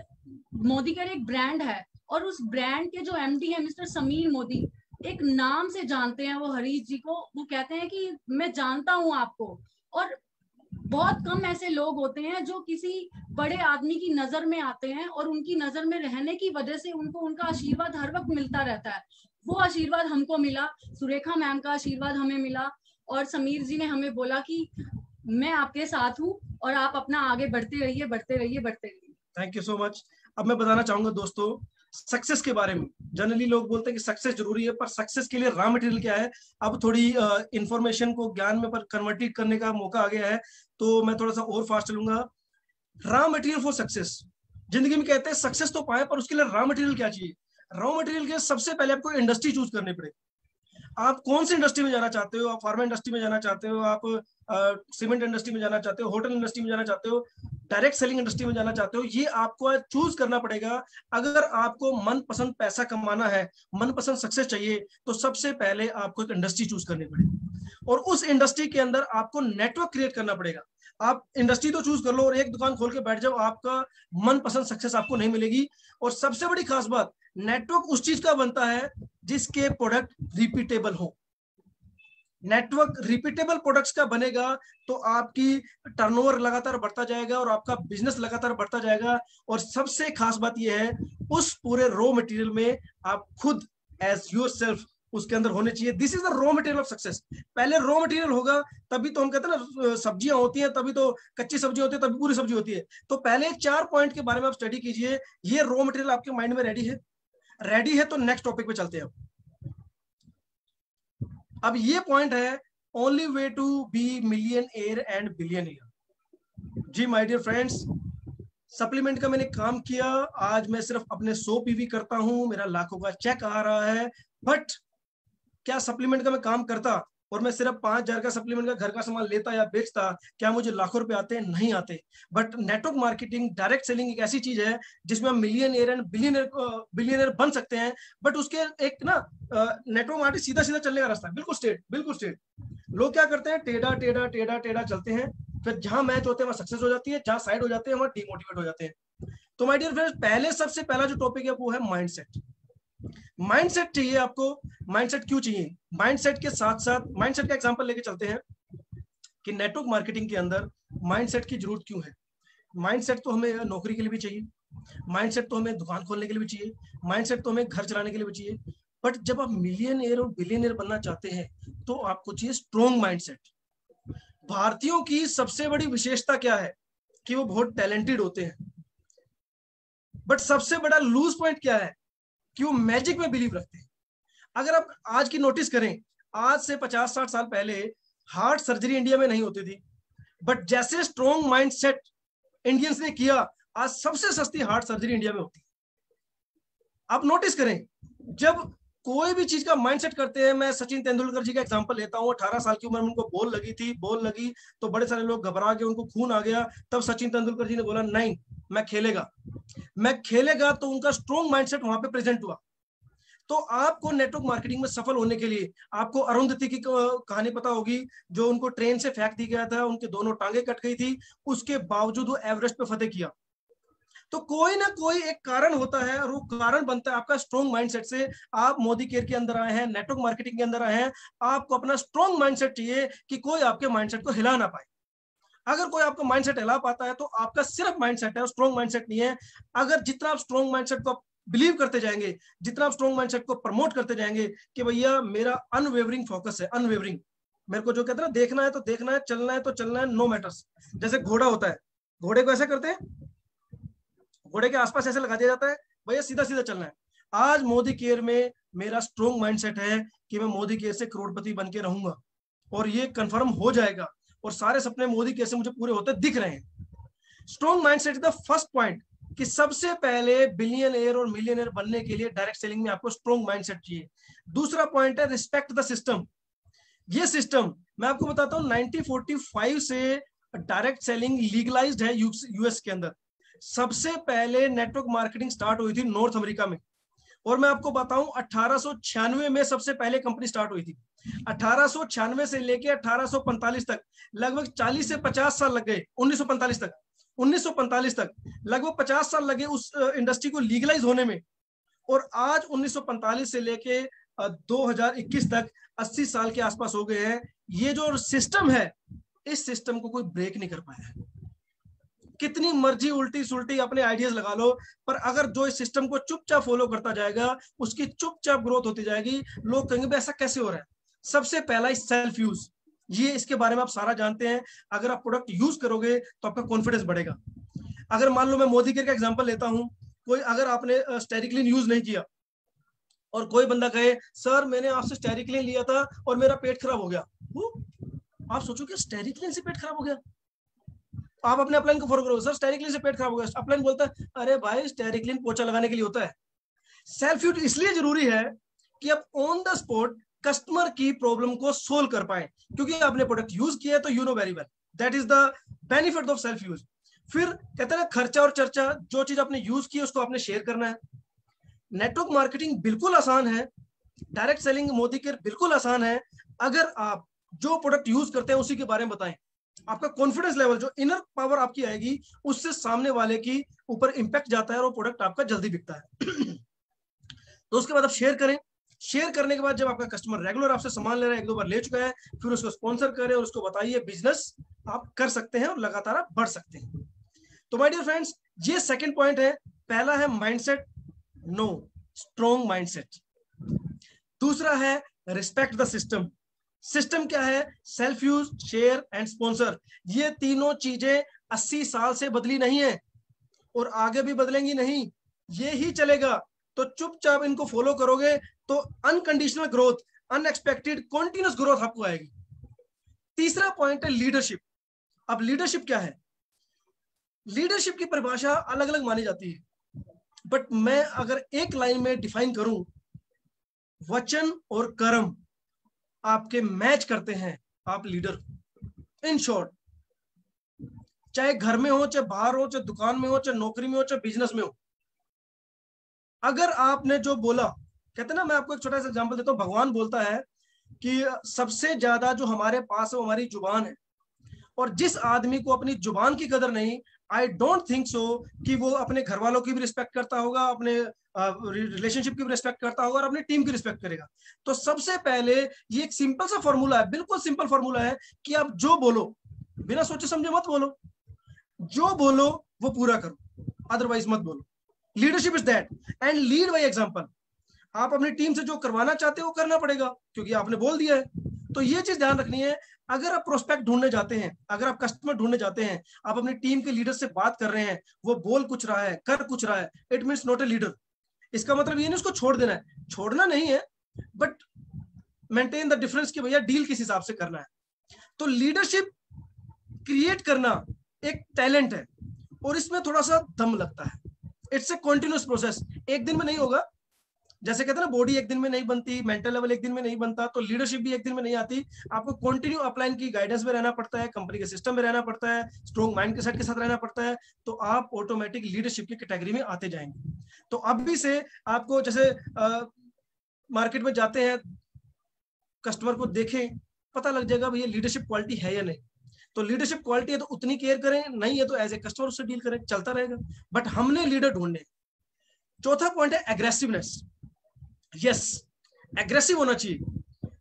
Speaker 3: मोदी केयर एक ब्रांड है और उस ब्रांड के जो MD है मिस्टर समीर मोदी, एक नाम से जानते हैं वो हरीश जी को। वो कहते हैं कि मैं जानता हूं आपको, और बहुत कम ऐसे लोग होते हैं जो किसी बड़े आदमी की नजर में आते हैं और उनकी नजर में रहने की वजह से उनको उनका आशीर्वाद हर वक्त मिलता रहता है। वो आशीर्वाद हमको मिला, सुरेखा मैम का आशीर्वाद हमें मिला, और समीर जी ने हमें बोला कि मैं आपके साथ हूँ और आप अपना आगे बढ़ते रहिए, बढ़ते रहिए, बढ़ते रहिए।
Speaker 2: Thank you so much. अब मैं बताना चाहूंगा दोस्तों सक्सेस के बारे में। जनरली लोग बोलते हैं कि सक्सेस जरूरी है, पर सक्सेस के लिए रॉ मटेरियल क्या है। अब थोड़ी इंफॉर्मेशन को ज्ञान में पर कन्वर्टेड करने का मौका आ गया है, तो मैं थोड़ा सा और फास्ट चलूंगा। रॉ मटेरियल फॉर सक्सेस, जिंदगी में कहते हैं सक्सेस तो पाए, पर उसके लिए रॉ मटेरियल क्या चाहिए। रॉ मटेरियल के सबसे पहले आपको इंडस्ट्री चूज करनी पड़ेगी। आप कौन सी इंडस्ट्री में जाना चाहते हो, आप फार्मा इंडस्ट्री में जाना चाहते हो, आप सीमेंट इंडस्ट्री में जाना चाहते हो, होटल इंडस्ट्री में जाना चाहते हो, डायरेक्ट सेलिंग इंडस्ट्री में जाना चाहते हो, ये आपको चूज करना पड़ेगा। अगर आपको मनपसंद पैसा कमाना है, मनपसंद सक्सेस चाहिए, तो सबसे पहले आपको एक इंडस्ट्री चूज करनी पड़ेगी और उस इंडस्ट्री के अंदर आपको नेटवर्क क्रिएट करना पड़ेगा। आप इंडस्ट्री तो चूज कर लो और एक दुकान खोल के बैठ जाओ, आपका मनपसंद सक्सेस आपको नहीं मिलेगी। और सबसे बड़ी खास बात, नेटवर्क उस चीज का बनता है जिसके प्रोडक्ट रिपीटेबल हो। नेटवर्क रिपीटेबल प्रोडक्ट्स का बनेगा तो आपकी टर्नओवर लगातार बढ़ता जाएगा और आपका बिजनेस लगातार बढ़ता जाएगा। और सबसे खास बात यह है, उस पूरे रॉ मटेरियल में आप खुद एज योरसेल्फ उसके अंदर होने चाहिए। This is the raw material of success. पहले रॉ मटेरियल होगा तभी तो हम कहते हैं ना, सब्जियां होती हैं तभी तो कच्ची सब्जी होती है, तभी पूरी सब्जी होती है। तो पहले 4 पॉइंट के बारे में आप स्टडी कीजिए। ये रॉ मटेरियल आपके माइंड में रेडी है? रेडी है तो नेक्स्ट टॉपिक पे चलते हैं। अब ये पॉइंट है, only way to be millionaire and billionaire. जी माय डियर फ्रेंड्स, सप्लीमेंट का मैंने काम किया, आज मैं सिर्फ अपने 100 PV करता हूं, मेरा लाखों का चेक आ रहा है। बट क्या सप्लीमेंट का मैं काम करता और मैं सिर्फ 5,000 का सप्लीमेंट का घर का सामान लेता या बेचता, क्या मुझे लाखों रुपए आते? नहीं आते। But network marketing, direct selling एक ऐसी चीज है जिसमें हम मिलियनेयर एंड बिलियनेयर बन सकते हैं। बट उसके एक ना नेटवर्क मार्केटिंग सीधा सीधा चलने का रास्ता है, बिल्कुल स्ट्रेट, बिल्कुल स्ट्रेट। लोग क्या करते हैं, टेढ़ा टेढ़ा टेढ़ा टेढ़ा चलते हैं, फिर जहां मैच होते हैं वहां सक्सेस हो जाती है, जहां साइड हो जाते हैं वहां डिमोटिवेट हो जाते हैं। तो माय डियर फ्रेंड्स, पहले सबसे पहला जो टॉपिक है वो है माइंडसेट। माइंडसेट चाहिए आपको। माइंडसेट क्यों चाहिए? माइंडसेट के साथ साथ माइंडसेट का एग्जांपल लेके चलते हैं कि नेटवर्क मार्केटिंग के अंदर माइंडसेट की जरूरत क्यों है। माइंडसेट तो हमें नौकरी के लिए भी चाहिए, माइंडसेट तो हमें दुकान खोलने के लिए भी चाहिए, माइंडसेट तो हमें घर चलाने के लिए भी चाहिए। बट जब आप मिलियनेयर और बिलियनेयर बनना चाहते हैं तो आपको चाहिए स्ट्रॉन्ग माइंडसेट। भारतीयों की सबसे बड़ी विशेषता क्या है कि वो बहुत टैलेंटेड होते हैं, बट सबसे बड़ा लूज पॉइंट क्या है कि वो मैजिक में बिलीव रखते हैं। अगर आप आज की नोटिस करें, आज से 50-60 साल पहले हार्ट सर्जरी इंडिया में नहीं होती थी, बट जैसे स्ट्रॉन्ग माइंडसेट इंडियंस ने किया, आज सबसे सस्ती हार्ट सर्जरी इंडिया में होती है। आप नोटिस करें, जब कोई भी चीज का माइंडसेट करते हैं, मैं सचिन तेंदुलकर जी का एग्जांपल लेता हूं, 18 साल की उम्र में उनको बॉल लगी तो बड़े सारे लोग घबरा गए, उनको खून आ गया। तब सचिन तेंदुलकर जी ने बोला नहीं, मैं खेलेगा, तो उनका स्ट्रॉन्ग माइंडसेट वहां पे प्रेजेंट हुआ। तो आपको नेटवर्क मार्केटिंग में सफल होने के लिए, आपको अरुंधति की कहानी पता होगी, जो उनको ट्रेन से फेंक दी गया था, उनके दोनों टांगे कट गई थी, उसके बावजूद वो एवरेस्ट पे फतेह किया। तो कोई ना कोई एक कारण होता है, और वो कारण बनता है आपका स्ट्रॉन्ग माइंडसेट से। आप मोदी केयर के अंदर आए हैं, नेटवर्क मार्केटिंग के अंदर आए हैं, आपको अपना स्ट्रॉन्ग माइंडसेट चाहिए कि कोई आपके माइंडसेट को हिला ना पाए। अगर कोई आपका माइंडसेट हिला पाता है तो आपका सिर्फ माइंडसेट है, स्ट्रॉन्ग माइंडसेट नहीं है। अगर जितना आप स्ट्रॉन्ग माइंडसेट को बिलीव करते जाएंगे, जितना आप स्ट्रॉन्ग माइंडसेट को प्रमोट करते जाएंगे कि भैया मेरा अनवेवरिंग फोकस है, अनवेवरिंग, मेरे को जो कहते हैं ना, देखना है तो देखना है, चलना है तो चलना है, नो मैटर्स। जैसे घोड़ा होता है, घोड़े को ऐसे करते हैं, घोड़े के आसपास ऐसे लगा दिया जाता है, भैया सीधा सीधा चलना है। आज मोदी केयर में मेरा स्ट्रॉन्ग माइंडसेट है कि मैं मोदी केयर से करोड़पति बन के रहूंगा, और ये कंफर्म हो जाएगा, और सारे सपने मोदी केयर से मुझे पूरे होते दिख रहे हैं। Strong mindset is the first point कि सबसे पहले बिलियनियर और मिलियनियर बनने के लिए डायरेक्ट सेलिंग में आपको स्ट्रॉन्ग माइंडसेट चाहिए। दूसरा पॉइंट है रिस्पेक्ट द सिस्टम। ये सिस्टम मैं आपको बताता हूं, 1945 से डायरेक्ट सेलिंग लीगलाइज्ड है यूएस के अंदर। सबसे पहले नेटवर्क मार्केटिंग स्टार्ट हुई थी नॉर्थ अमेरिका में, और मैं आपको बताऊं 1896 में सबसे पहले कंपनी स्टार्ट हुई थी। 1896 से लेके 1845 तक लगभग 40 से 50 साल लग गए। 1945 तक लगभग 50 साल लगे उस इंडस्ट्री को लीगलाइज होने में, और आज 1945 से लेके 2021 तक 80 साल के आसपास हो गए हैं। ये जो सिस्टम है, इस सिस्टम को कोई ब्रेक नहीं कर पाया है। कितनी मर्जी उल्टी सुल्टी अपने आइडियाज लगा लो, पर अगर जो इस सिस्टम को चुपचाप फॉलो करता जाएगा, उसकी चुपचाप ग्रोथ होती जाएगी। लोग कहेंगे ऐसा कैसे हो रहा है? सबसे पहला सेल्फ यूज, ये इसके बारे में आप सारा जानते हैं। अगर आप प्रोडक्ट यूज करोगे तो आपका कॉन्फिडेंस बढ़ेगा। अगर मान लो मैं मोदी केयर का एग्जांपल लेता हूं, कोई अगर आपने स्टेरिक्लिन यूज नहीं किया और कोई बंदा कहे सर मैंने आपसे स्टेरिक्लिन लिया था और मेरा पेट खराब हो गया, आप सोचोगे स्टेरिक्लिन से पेट खराब हो गया? आप अपने अपलाइन को फॉलो करो, सर स्टेरिक्लिन से पेट खराब हो गया। अपलाइन बोलता है अरे भाई स्टेरिक्लिन पोछा लगाने के लिए होता है। सेल्फ यूज इसलिए जरूरी है कि आप ऑन द स्पॉट कस्टमर की प्रॉब्लम को सोल्व कर पाए, क्योंकि आपने प्रोडक्ट यूज किया है तो you know very well, that is the benefit of self use. फिर कहते हैं ना खर्चा और चर्चा, जो चीज आपने यूज की उसको आपने शेयर करना है। नेटवर्क मार्केटिंग बिल्कुल आसान है, डायरेक्ट सेलिंग मोदी केयर बिल्कुल आसान है, अगर आप जो प्रोडक्ट यूज करते हैं उसी के बारे में बताएं। आपका कॉन्फिडेंस लेवल, जो इनर पावर आपकी आएगी, उससे सामने वाले की ऊपर इंपैक्ट जाता है और वो प्रोडक्ट आपका जल्दी बिकता है। तो उसके बाद आप शेयर करें। शेयर करने के बाद जब आपका कस्टमर रेगुलर आपसे सामान ले रहा है, 1-2 बार ले चुका है, फिर उसको स्पॉन्सर करें और उसको बताइए बिजनेस आप कर सकते हैं और लगातार आप बढ़ सकते हैं। तो माय डियर फ्रेंड्स, ये सेकंड पॉइंट है। पहला है माइंडसेट, नो स्ट्रॉन्ग माइंडसेट। दूसरा है रिस्पेक्ट द सिस्टम। सिस्टम क्या है? Self use, share and sponsor. ये तीनों चीजें 80 साल से बदली नहीं है और आगे भी बदलेंगी नहीं, ये ही चलेगा। तो चुपचाप इनको फॉलो करोगे तो unconditional growth, unexpected continuous growth आपको आएगी। तीसरा पॉइंट है लीडरशिप। अब लीडरशिप क्या है? लीडरशिप की परिभाषा अलग अलग मानी जाती है, बट मैं अगर एक लाइन में डिफाइन करूं, वचन और कर्म आपके मैच करते हैं, आप लीडर। इन शॉर्ट, चाहे घर में हो, चाहे बाहर हो, चाहे दुकान में हो, चाहे नौकरी में हो, चाहे बिजनेस में हो, अगर आपने जो बोला, कहते ना, मैं आपको एक छोटा सा एग्जांपल देता हूं। भगवान बोलता है कि सबसे ज्यादा जो हमारे पास है वो हमारी जुबान है, और जिस आदमी को अपनी जुबान की कदर नहीं, आई डोंट थिंक सो कि वो अपने घर वालों की भी रिस्पेक्ट करता होगा, अपने रिलेशनशिप की भी रिस्पेक्ट करता होगा और अपनी टीम की रिस्पेक्ट करेगा। तो सबसे पहले ये एक सिंपल सा फॉर्मूला है, बिल्कुल सिंपल फॉर्मूला है कि आप जो बोलो बिना सोचे समझे मत बोलो, जो बोलो वो पूरा करो, अदरवाइज मत बोलो। Leadership is that, and lead by example. आप अपनी टीम से जो करवाना चाहते हो करना पड़ेगा, क्योंकि आपने बोल दिया है। तो ये चीज ध्यान रखनी है। अगर आप प्रोस्पेक्ट ढूंढने जाते हैं, अगर आप कस्टमर ढूंढने जाते हैं, आप अपनी टीम के लीडर से बात कर रहे हैं, वो बोल कुछ रहा है, कर कुछ रहा है, it means not a leader. इसका मतलब ये नहीं उसको छोड़ देना है, छोड़ना नहीं है, बट मेंटेन द डिफरेंस कि भैया डील किस हिसाब से करना है। तो लीडरशिप क्रिएट करना एक टैलेंट है, और इसमें थोड़ा सा दम लगता है। इट्स ए कॉन्टिन्यूस प्रोसेस, एक दिन में नहीं होगा। जैसे कहते हैं ना, बॉडी एक दिन में नहीं बनती, मेंटल लेवल एक दिन में नहीं बनता, तो लीडरशिप भी एक दिन में नहीं आती। आपको कंटिन्यू अपलाइन की गाइडेंस में रहना पड़ता है, कंपनी के सिस्टम में रहना पड़ता है, स्ट्रॉन्ग माइंड के सेट के साथ रहना पड़ता है, तो आप ऑटोमेटिक लीडरशिप की कैटेगरी में आते जाएंगे। तो अभी से आपको जैसे मार्केट में जाते हैं, कस्टमर को देखें, पता लग जाएगा भैया लीडरशिप क्वालिटी है या नहीं। तो लीडरशिप क्वालिटी है तो उतनी केयर करें, नहीं है तो एज ए कस्टमर उससे डील करें, चलता रहेगा। बट हमने लीडर ढूंढने। चौथा पॉइंट है एग्रेसिवनेस। यस, एग्रेसिव होना चाहिए।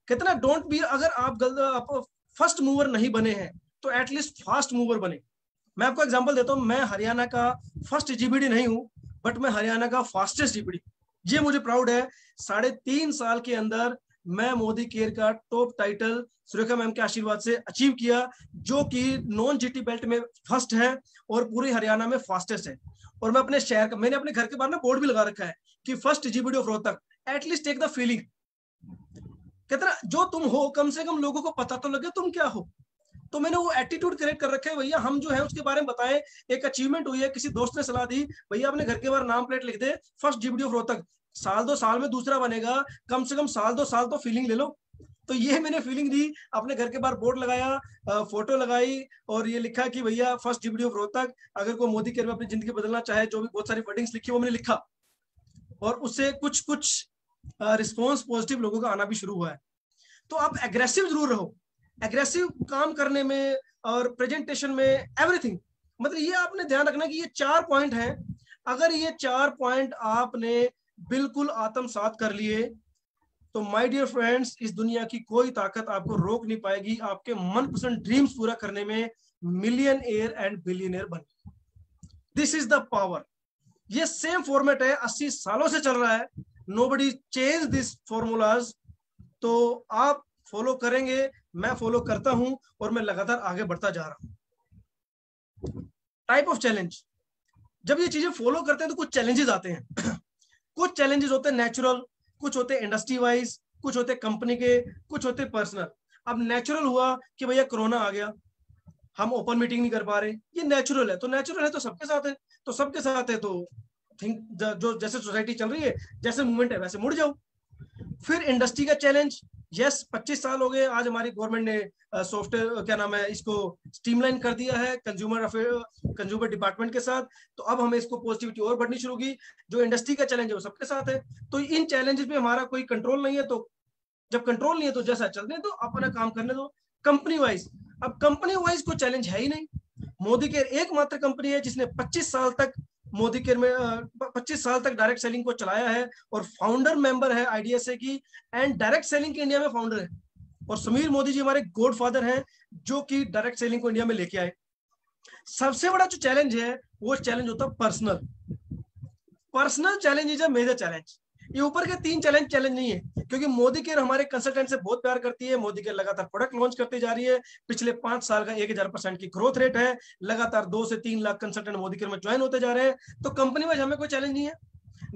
Speaker 2: कितना डोंट बी, अगर आप फर्स्ट मूवर नहीं बने हैं तो एटलीस्ट फास्ट मूवर बने। मैं आपको एग्जांपल देता हूं, मैं हरियाणा का फर्स्ट जीबीडी नहीं हूं, बट मैं हरियाणा का फास्टेस्ट जीबीडी, ये मुझे प्राउड है। 3.5 साल के अंदर मैं मोदी केयर का टॉप टाइटल सुरेखा मैम के आशीर्वाद से अचीव किया, जो कि नॉन जीटी बेल्ट में फर्स्ट है और पूरे हरियाणा में फास्टेस्ट है। और मैं अपने शहर का, मैंने अपने घर के बाहर ना बोर्ड भी लगा रखा है कि first GBD of Rohtak, at least take the feeling. कितना जो तुम हो, कम से कम लोगों को पता तो लगे तुम क्या हो। तो मैंने वो एटीट्यूड क्रिएट कर रखे है, भैया हम जो है उसके बारे में बताएं। एक अचीवमेंट हुई है, किसी दोस्त ने सलाह दी, भैया अपने घर के बाहर नाम प्लेट लिख दे, फर्स्ट जीबीडी ऑफ रोहतक। साल 2 साल में दूसरा बनेगा, कम से कम साल 2 साल तो फीलिंग ले लो। तो ये मैंने फीलिंग दी, अपने घर के बाहर बोर्ड लगाया, फोटो लगाई, और ये लिखा कि भैया फर्स्ट जीबीडी ऑफ रोहतक। अगर कोई मोदी केयर में अपनी जिंदगी बदलना चाहे, जो भी बहुत सारी वर्डिंग्स लिखी वो मैंने लिखा, और उससे कुछ रिस्पॉन्स पॉजिटिव लोगों का आना भी शुरू हुआ है। तो आप एग्रेसिव जरूर रहो, एग्रेसिव काम करने में और प्रेजेंटेशन में, एवरीथिंग। मतलब ये आपने ध्यान रखना कि ये 4 पॉइंट हैं। अगर ये 4 पॉइंट आपने बिल्कुल आत्मसात कर लिए, तो माय डियर फ्रेंड्स, इस दुनिया की कोई ताकत आपको रोक नहीं पाएगी आपके मनपसंद ड्रीम्स पूरा करने में, मिलियनेयर एंड बिलियनियर बनने। This is the power. ये सेम फॉर्मेट है, 80 सालों से चल रहा है, नोबडी चेंज दिस फॉर्मूलाज। तो आप फॉलो करेंगे, मैं फॉलो करता हूं, और मैं लगातार आगे बढ़ता जा रहा हूं। टाइप ऑफ चैलेंज, जब ये चीजें फॉलो करते हैं तो कुछ चैलेंजेस आते हैं। कुछ चैलेंजेस होते हैं नेचुरल, कुछ होते हैं इंडस्ट्री वाइज, कुछ होते हैं कंपनी के, कुछ होते हैं पर्सनल। अब नेचुरल हुआ कि भैया कोरोना आ गया, हम ओपन मीटिंग नहीं कर पा रहे, ये नेचुरल है। तो नेचुरल है तो सबके साथ है, तो सबके साथ है, तो थिंक जो जैसे सोसाइटी चल रही है, जैसे मूवमेंट है वैसे मुड़ जाओ। फिर इंडस्ट्री का चैलेंज, यस 25 साल हो गए, आज हमारी गवर्नमेंट ने सॉफ्टवेयर क्या नाम है इसको स्ट्रीमलाइन कर दिया है कंज्यूमर डिपार्टमेंट के साथ, तो अब हमें इसको पॉजिटिविटी और बढ़नी शुरू होगी। जो इंडस्ट्री का चैलेंज है वो सबके साथ है। तो इन चैलेंजेस में हमारा कोई कंट्रोल नहीं है, तो जब कंट्रोल नहीं है तो जैसा चलने दो, अपना काम करने दो। कंपनी वाइज, अब कंपनी वाइज कोई चैलेंज है ही नहीं। मोदी केयर एकमात्र कंपनी है जिसने 25 साल तक मोदी केयर में 25 साल तक डायरेक्ट सेलिंग को चलाया है, और फाउंडर मेंबर है आईडीएसए की, एंड डायरेक्ट सेलिंग के इंडिया में फाउंडर है। और समीर मोदी जी हमारे गॉडफादर हैं, जो कि डायरेक्ट सेलिंग को इंडिया में लेके आए। सबसे बड़ा जो चैलेंज है वो चैलेंज होता है personal challenge is a major challenge. ये ऊपर के 3 चैलेंज नहीं है, क्योंकि मोदी केयर हमारे कंसल्टेंट से बहुत प्यार करती है। मोदी केयर लगातार प्रोडक्ट लॉन्च करती जा रही है, पिछले 5 साल का 1000% की ग्रोथ रेट है, लगातार 2 से 3 लाख कंसल्टेंट मोदी केयर में ज्वाइन होते जा रहे हैं। तो कंपनी वाइज हमें कोई चैलेंज नहीं है।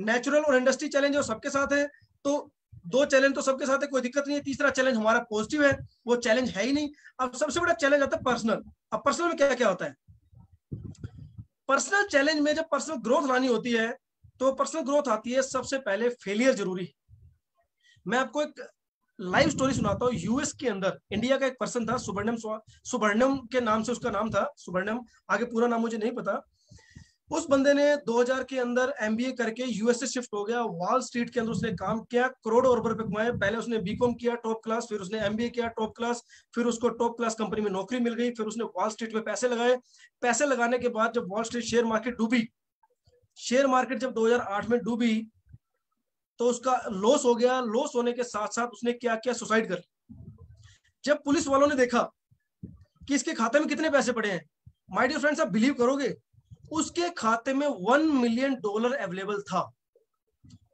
Speaker 2: नेचुरल और इंडस्ट्री चैलेंज है सबके साथ है, तो 2 चैलेंज तो सबके साथ है, कोई दिक्कत नहीं है। तीसरा चैलेंज हमारा पॉजिटिव है, वो चैलेंज है ही नहीं। अब सबसे बड़ा चैलेंज आता है पर्सनल। अब पर्सनल में क्या क्या होता है? पर्सनल चैलेंज में जब पर्सनल ग्रोथ लानी होती है, तो पर्सनल ग्रोथ आती है सबसे पहले फेलियर जरूरी है। मैं आपको एक लाइव स्टोरी सुनाता हूँ। यूएस के अंदर इंडिया का एक पर्सन था, सुबर्णम के नाम से उसका नाम था, सुबर्णम, आगे पूरा नाम मुझे नहीं पता। उस बंदे ने 2000 के अंदर एमबीए करके यूएसए शिफ्ट हो गया, वॉल स्ट्रीट के अंदर उसने काम किया, करोड़ों रुपए कमाए। पहले उसने बीकॉम किया टॉप क्लास, फिर उसने एमबीए किया टॉप क्लास, फिर उसको टॉप क्लास कंपनी में नौकरी मिल गई, फिर उसने वॉल स्ट्रीट में पैसे लगाए। पैसे लगाने के बाद जब वॉल स्ट्रीट शेयर मार्केट डूबी, शेयर मार्केट जब 2008 में डूबी तो उसका लॉस हो गया। लॉस होने के साथ साथ उसने क्या किया, सुसाइड कर लिया। जब पुलिस वालों ने देखा कि इसके खाते में कितने पैसे पड़े हैं, माय डियर फ्रेंड्स, आप बिलीव करोगे उसके खाते में $1 मिलियन अवेलेबल था।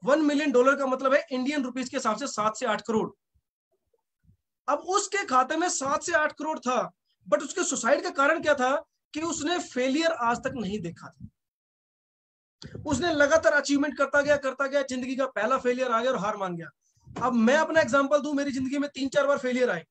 Speaker 2: $1 मिलियन का मतलब है इंडियन रुपीस के हिसाब से 7 से 8 करोड़। अब उसके खाते में 7 से 8 करोड़ था, बट उसके सुसाइड का कारण क्या था कि उसने फेलियर आज तक नहीं देखा था। उसने लगातार अचीवमेंट करता गया, जिंदगी का पहला फेलियर आ गया और हार मान गया। अब मैं अपना एग्जांपल दूं, मेरी जिंदगी में 3-4 बार फेलियर आए,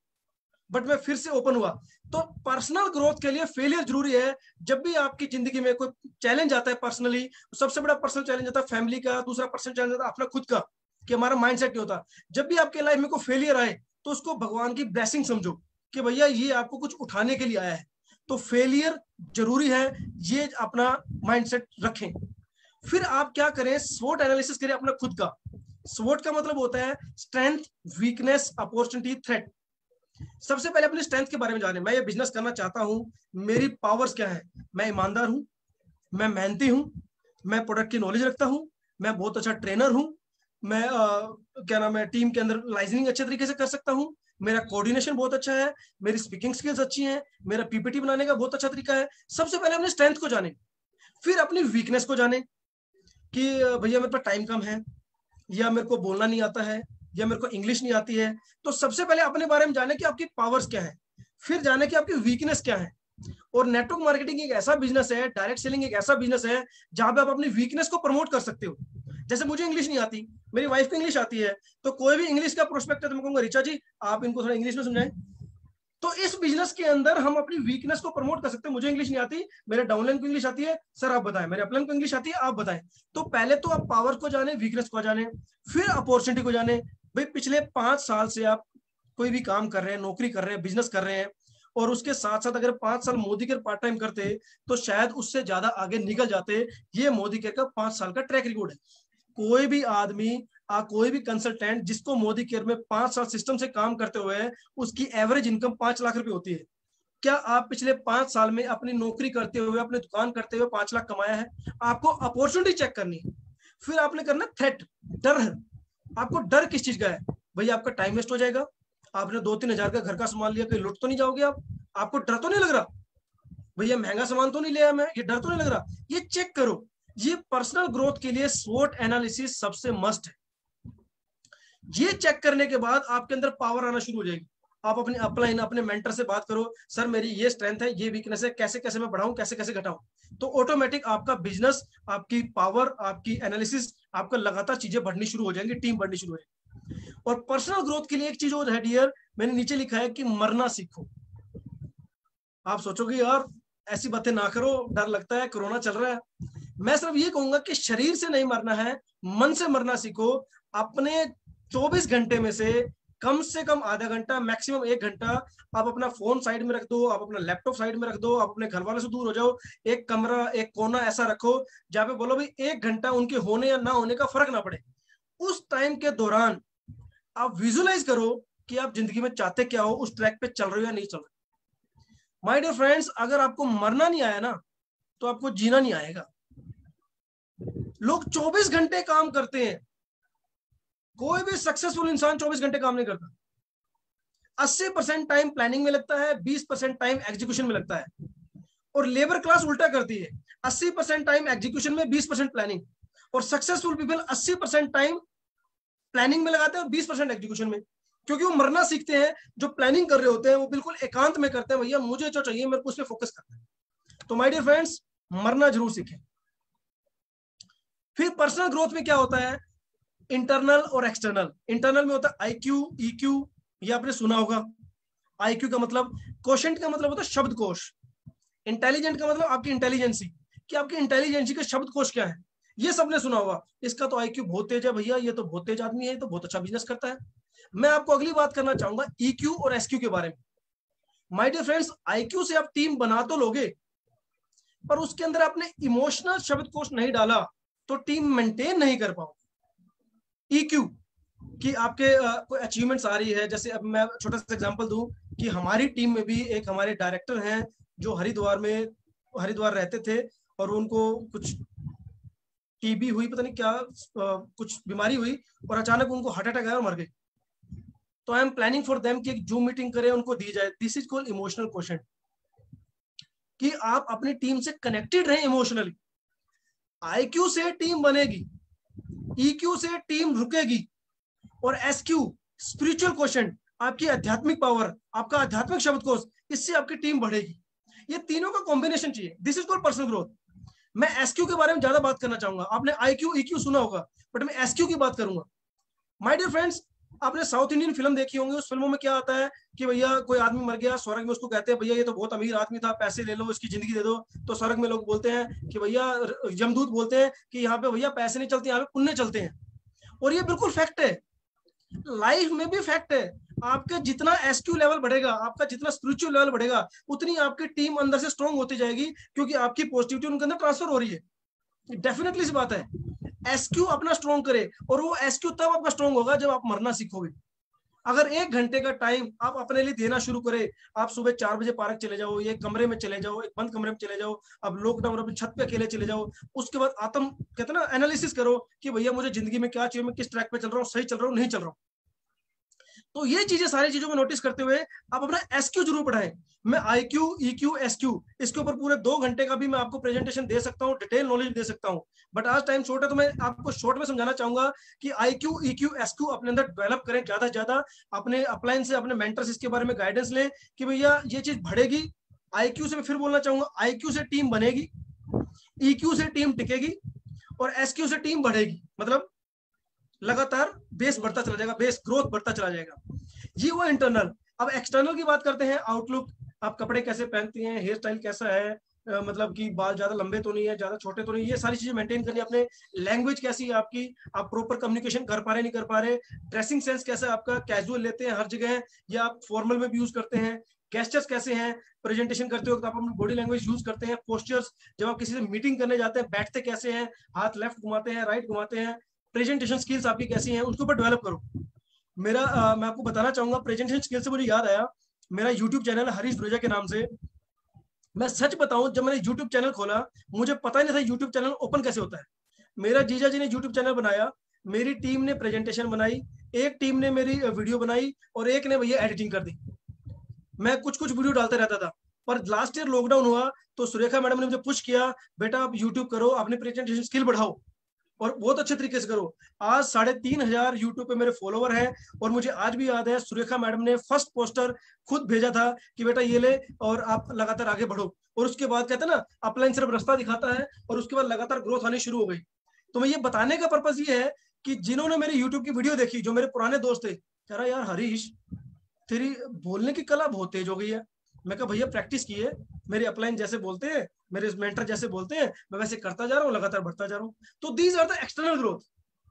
Speaker 2: बट मैं फिर से ओपन हुआ। तो पर्सनल ग्रोथ के लिए फेलियर जरूरी है। जब भी आपकी जिंदगी में कोई चैलेंज आता है पर्सनली, सबसे बड़ा पर्सनल चैलेंज आता है फैमिली का, दूसरा पर्सनल चैलेंज आता है अपना खुद का, कि हमारा माइंडसेट क्या होता है। जब भी आपके लाइफ में कोई फेलियर आए तो उसको भगवान की ब्लेसिंग समझो कि भैया ये आपको कुछ उठाने के लिए आया है। तो फेलियर जरूरी है, ये अपना माइंडसेट रखें। फिर आप क्या करें, स्वोट एनालिसिस करें अपना खुद का। स्वोट का मतलब होता है स्ट्रेंथ, वीकनेस, अपॉर्चुनिटी, थ्रेट। सबसे पहले अपनी स्ट्रेंथ के बारे में जाने। मैं ये बिजनेस करना चाहता हूं, मेरी पावर्स क्या है। मैं ईमानदार हूं, मैं मेहनती हूं, मैं प्रोडक्ट की नॉलेज रखता हूं, मैं बहुत अच्छा ट्रेनर हूं, मैं क्या नाम है, टीम के अंदर लाइजनिंग अच्छे तरीके से कर सकता हूं, मेरा कोऑर्डिनेशन बहुत अच्छा है, मेरी स्पीकिंग स्किल्स अच्छी हैं, मेरा पीपीटी बनाने का बहुत अच्छा तरीका है। सबसे पहले अपने स्ट्रेंथ को जाने, फिर अपनी वीकनेस को जाने कि भैया मेरे पास टाइम कम है, या मेरे को बोलना नहीं आता है, या मेरे को इंग्लिश नहीं आती है। तो सबसे पहले अपने बारे में जाने कि आपकी पावर्स क्या है, फिर जाने कि आपकी वीकनेस क्या है। और नेटवर्क मार्केटिंग एक ऐसा बिजनेस है, डायरेक्ट सेलिंग एक ऐसा बिजनेस है जहां पे आप अपनी वीकनेस को प्रमोट कर सकते हो। जैसे मुझे इंग्लिश नहीं आती, मेरी वाइफ को इंग्लिश आती है, तो कोई भी इंग्लिश का प्रोस्पेक्ट है तो मैं कहूंगा रीचा जी आप इनको थोड़ा इंग्लिश में समझाएं। तो इस बिजनेस के अंदर हम अपनी वीकनेस को प्रमोट कर सकते हैं। मुझे इंग्लिश नहीं आती, मेरे डाउनलाइन को इंग्लिश आती है, सर आप बताएं। मेरे अपलाइन को इंग्लिश आती है, आप बताएं। तो पहले तो आप पावर को जाने, वीकनेस को जाने, फिर अपॉर्चुनिटी को जाने। भाई पिछले 5 साल से आप कोई भी काम कर रहे हैं, नौकरी कर रहे हैं, बिजनेस कर रहे हैं, और उसके साथ साथ अगर 5 साल मोदी केयर पार्ट टाइम करते तो शायद उससे ज्यादा आगे निकल जाते। ये मोदी केयर का 5 साल का ट्रैक रिकॉर्ड है। कोई भी आदमी, कोई भी कंसल्टेंट जिसको मोदी केयर में 5 साल सिस्टम से काम करते हुए है, उसकी एवरेज इनकम 5 लाख रुपए होती है। क्या आप पिछले 5 साल में अपनी नौकरी करते हुए, अपनी दुकान करते हुए 5 लाख कमाया है? आपको अपॉर्चुनिटी चेक करनी है। फिर आपने करना थ्रेट, डर है। आपको डर किस चीज का है? भाई आपका टाइम वेस्ट हो जाएगा, आपने 2-3 हजार का घर का सामान लिया, कहीं लुट तो नहीं जाओगे आप? आपको डर तो नहीं लग रहा भैया महंगा सामान तो नहीं लिया मैं, ये डर तो नहीं लग रहा? ये चेक करो। ये पर्सनल ग्रोथ के लिए स्वोट एनालिसिस सबसे मस्ट है। ये चेक करने के बाद आपके अंदर पावर आना शुरू हो जाएगी। आप अपने अपलाइन, अपने मेंटर से बात करो, सर मेरी ये स्ट्रेंथ है, ये वीकनेस है, कैसे कैसे मैं बढ़ाऊं, कैसे कैसे घटाऊं। तो ऑटोमेटिक आपका बिजनेस, आपकी पावर, आपकी एनालिसिस, आपका लगातार चीजें बढ़नी शुरू हो जाएंगी, टीम बढ़नी शुरू हो जाएगी। और पर्सनल ग्रोथ के लिए एक चीज और है डियर, मैंने नीचे लिखा है कि मरना सीखो। आप सोचोगे यार ऐसी बातें ना करो, डर लगता है, कोरोना चल रहा है। मैं सिर्फ ये कहूंगा कि शरीर से नहीं मरना है, मन से मरना सीखो। अपने 24 घंटे में से कम आधा घंटा, मैक्सिमम 1 घंटा आप अपना फोन साइड में रख दो, आप अपना लैपटॉप साइड में रख दो, आप अपने घर वालों से दूर हो जाओ। एक कमरा, एक कोना ऐसा रखो जहां पे बोलो भाई 1 घंटा उनके होने या ना होने का फर्क ना पड़े। उस टाइम के दौरान आप विजुअलाइज करो कि आप जिंदगी में चाहते क्या हो, उस ट्रैक पे चल रहे हो या नहीं चल रहे। माय डियर फ्रेंड्स, अगर आपको मरना नहीं आया ना तो आपको जीना नहीं आएगा। लोग 24 घंटे काम करते हैं, कोई भी सक्सेसफुल इंसान 24 घंटे काम नहीं करता। 80% टाइम प्लानिंग में लगता है, 20% टाइम एग्जीक्यूशन में लगता है। और लेबर क्लास उल्टा करती है, 80% टाइम एग्जीक्यूशन में, 20% प्लानिंग। और सक्सेसफुल पीपल 80% टाइम प्लानिंग में लगाते हैं और 20% एग्जीक्यूशन में, क्योंकि वो मरना सीखते हैं। जो प्लानिंग कर रहे होते हैं वो बिल्कुल एकांत में करते हैं, भैया मुझे जो चाहिए मेरे को उस पर फोकस करना है। तो माय डियर फ्रेंड्स, मरना जरूर सीखें। फिर पर्सनल ग्रोथ में क्या होता है, इंटरनल और एक्सटर्नल। इंटरनल में होता है आईक्यू, ईक्यू, ये आपने सुना होगा। आईक्यू का मतलब, क्वोशेंट का मतलब होता है शब्दकोश। इंटेलिजेंट का मतलब आपकी इंटेलिजेंसी, कि आपकी इंटेलिजेंसी का शब्दकोश क्या है, ये सबने सुना होगा। इसका तो आईक्यू बहुत तेज है भैया, ये तो बहुत तेज आदमी है, तो बहुत अच्छा बिजनेस करता है। मैं आपको अगली बात करना चाहूंगा ईक्यू और एसक्यू के बारे में। माय डियर फ्रेंड्स, आईक्यू से आप टीम बना तो लोगे, पर उसके अंदर आपने इमोशनल शब्दकोश नहीं डाला तो टीम मेंटेन नहीं कर पाओगे। EQ कि आपके कोई अचीवमेंट्स आ रही है, जैसे अब मैं छोटा सा एग्जांपल दूं कि हमारी टीम में भी एक हमारे डायरेक्टर हैं जो हरिद्वार रहते थे और उनको कुछ TB हुई, पता नहीं क्या कुछ बीमारी हुई और अचानक उनको हार्ट अटैक आया और मर गए। तो I am planning for them कि एक जूम मीटिंग करें, उनको दी जाए। This is called emotional question, कि आप अपनी टीम से कनेक्टेड रहें इमोशनली। IQ से टीम बनेगी, EQ से टीम रुकेगी, और SQ स्पिरिचुअल क्वेश्चन, आपकी आध्यात्मिक पावर, आपका आध्यात्मिक शब्दकोश, इससे आपकी टीम बढ़ेगी। ये तीनों का कॉम्बिनेशन चाहिए। This is called personal growth. मैं SQ के बारे में ज्यादा बात करना चाहूंगा। आपने IQ EQ सुना होगा, बट मैं SQ की बात करूंगा। माय डियर फ्रेंड्स, आपने साउथ इंडियन फिल्म देखी होंगी। उस फिल्मों में क्या आता है कि भैया कोई आदमी मर गया, स्वर्ग में उसको कहते हैं भैया ये तो बहुत अमीर आदमी था, पैसे ले लो, इसकी जिंदगी दे दो। तो स्वर्ग में लोग बोलते हैं कि भैया, यमदूत बोलते हैं कि यहाँ पे भैया पैसे नहीं चलते, यहाँ पे पुण्य चलते हैं। और ये बिल्कुल फैक्ट है, लाइफ में भी फैक्ट है। आपका जितना SQ लेवल बढ़ेगा, आपका जितना स्पिरिचुअल लेवल बढ़ेगा, उतनी आपकी टीम अंदर से स्ट्रांग होती जाएगी, क्योंकि आपकी पॉजिटिविटी उनके अंदर ट्रांसफर हो रही है। डेफिनेटली सी बात है। SQ अपना स्ट्रांग करे, और वो SQ तब आपका स्ट्रांग होगा जब आप मरना सीखोगे। अगर 1 घंटे का टाइम आप अपने लिए देना शुरू करें, आप सुबह 4 बजे पार्क चले जाओ, एक कमरे में चले जाओ, एक बंद कमरे में चले जाओ, अब लॉकडाउन अपनी छत पे अकेले चले जाओ, उसके बाद आत्म कहते ना एनालिसिस करो कि भैया मुझे जिंदगी में क्या चाहिए, मैं किस ट्रैक पे चल रहा हूँ, सही चल रहा हूँ, नहीं चल रहा हूँ। तो ये चीजें, सारी चीजों को नोटिस करते हुए आप अपना SQ जरूर बढ़ाएं। मैं IQ EQ SQ इसके ऊपर पूरे 2 घंटे का भी मैं आपको प्रेजेंटेशन दे सकता हूँ, डिटेल नॉलेज दे सकता हूँ, बट आज टाइम शॉर्ट है तो मैं आपको शॉर्ट में समझाना चाहूंगा कि IQ EQ SQ अपने अंदर डेवलप करें ज्यादा से ज्यादा। अपने अपलाइन से, अपने मेंटर से इसके बारे में गाइडेंस लें कि भैया ये चीज बढ़ेगी। IQ से मैं फिर बोलना चाहूंगा, IQ से टीम बनेगी, EQ से टीम टिकेगी, और SQ से टीम बढ़ेगी। मतलब लगातार बेस बढ़ता चला जाएगा, बेस ग्रोथ बढ़ता चला जाएगा। ये वो इंटरनल। अब एक्सटर्नल की बात करते हैं, आउटलुक, आप कपड़े कैसे पहनती हैं, हेयर स्टाइल कैसा है, मतलब कि बाल ज्यादा लंबे तो नहीं है, ज्यादा छोटे तो नहीं, ये सारी चीजें मेंटेन करनी है अपने। लैंग्वेज कैसी है आपकी, आप प्रॉपर कम्युनिकेशन कर पा रहे नहीं कर पा रहे। ड्रेसिंग सेंस कैसा है आपका, कैजुअल लेते हैं हर जगह या आप फॉर्मल में भी यूज करते हैं। गेस्टर्स कैसे हैं, प्रेजेंटेशन करते हो तो आप अपनी बॉडी लैंग्वेज यूज करते हैं। पोस्चर्स, जब आप किसी से मीटिंग करने जाते हैं बैठते कैसे हैं, हाथ लेफ्ट घुमाते हैं, राइट घुमाते हैं। प्रेजेंटेशन स्किल्स आपकी कैसी हैं, उसके ऊपर डेवलप करो। मैं आपको बताना चाहूंगा, प्रेजेंटेशन स्किल से मुझे याद आया, मेरा यूट्यूब चैनल हरीश दुरेजा के नाम से। मैं सच बताऊं, जब मैंने यूट्यूब चैनल खोला, मुझे पता ही नहीं था यूट्यूब चैनल ओपन कैसे होता है। मेरा जीजा जी ने यूट्यूब चैनल बनाया, मेरी टीम ने प्रेजेंटेशन बनाई, एक टीम ने मेरी वीडियो बनाई, और एक ने भैया एडिटिंग कर दी। मैं कुछ कुछ वीडियो डालते रहता था। पर लास्ट ईयर लॉकडाउन हुआ तो सुरेखा मैडम ने मुझे पुश किया, बेटा आप यूट्यूब करो, अपनी प्रेजेंटेशन स्किल बढ़ाओ, और बहुत अच्छे तरीके से करो। आज 3500 यूट्यूब पे मेरे फॉलोवर हैं, और मुझे आज भी याद है सुरेखा मैडम ने फर्स्ट पोस्टर खुद भेजा था कि बेटा ये ले और आप लगातार आगे बढ़ो। और उसके बाद कहते हैं ना, अपलाइन सिर्फ रास्ता दिखाता है, और उसके बाद लगातार ग्रोथ आनी शुरू हो गई। तो मैं ये बताने का पर्पज ये है कि जिन्होंने मेरी यूट्यूब की वीडियो देखी, जो मेरे पुराने दोस्त थे, कह रहा यार हरीश तेरी बोलने की कला बहुत तेज हो गई है। मैं कहा भैया प्रैक्टिस की है, मेरे अपलाइन जैसे बोलते हैं, मेरे मेंटर जैसे बोलते हैं, मैं वैसे करता जा रहा हूँ, लगातार बढ़ता जा रहा हूँ। तो these are the external growth,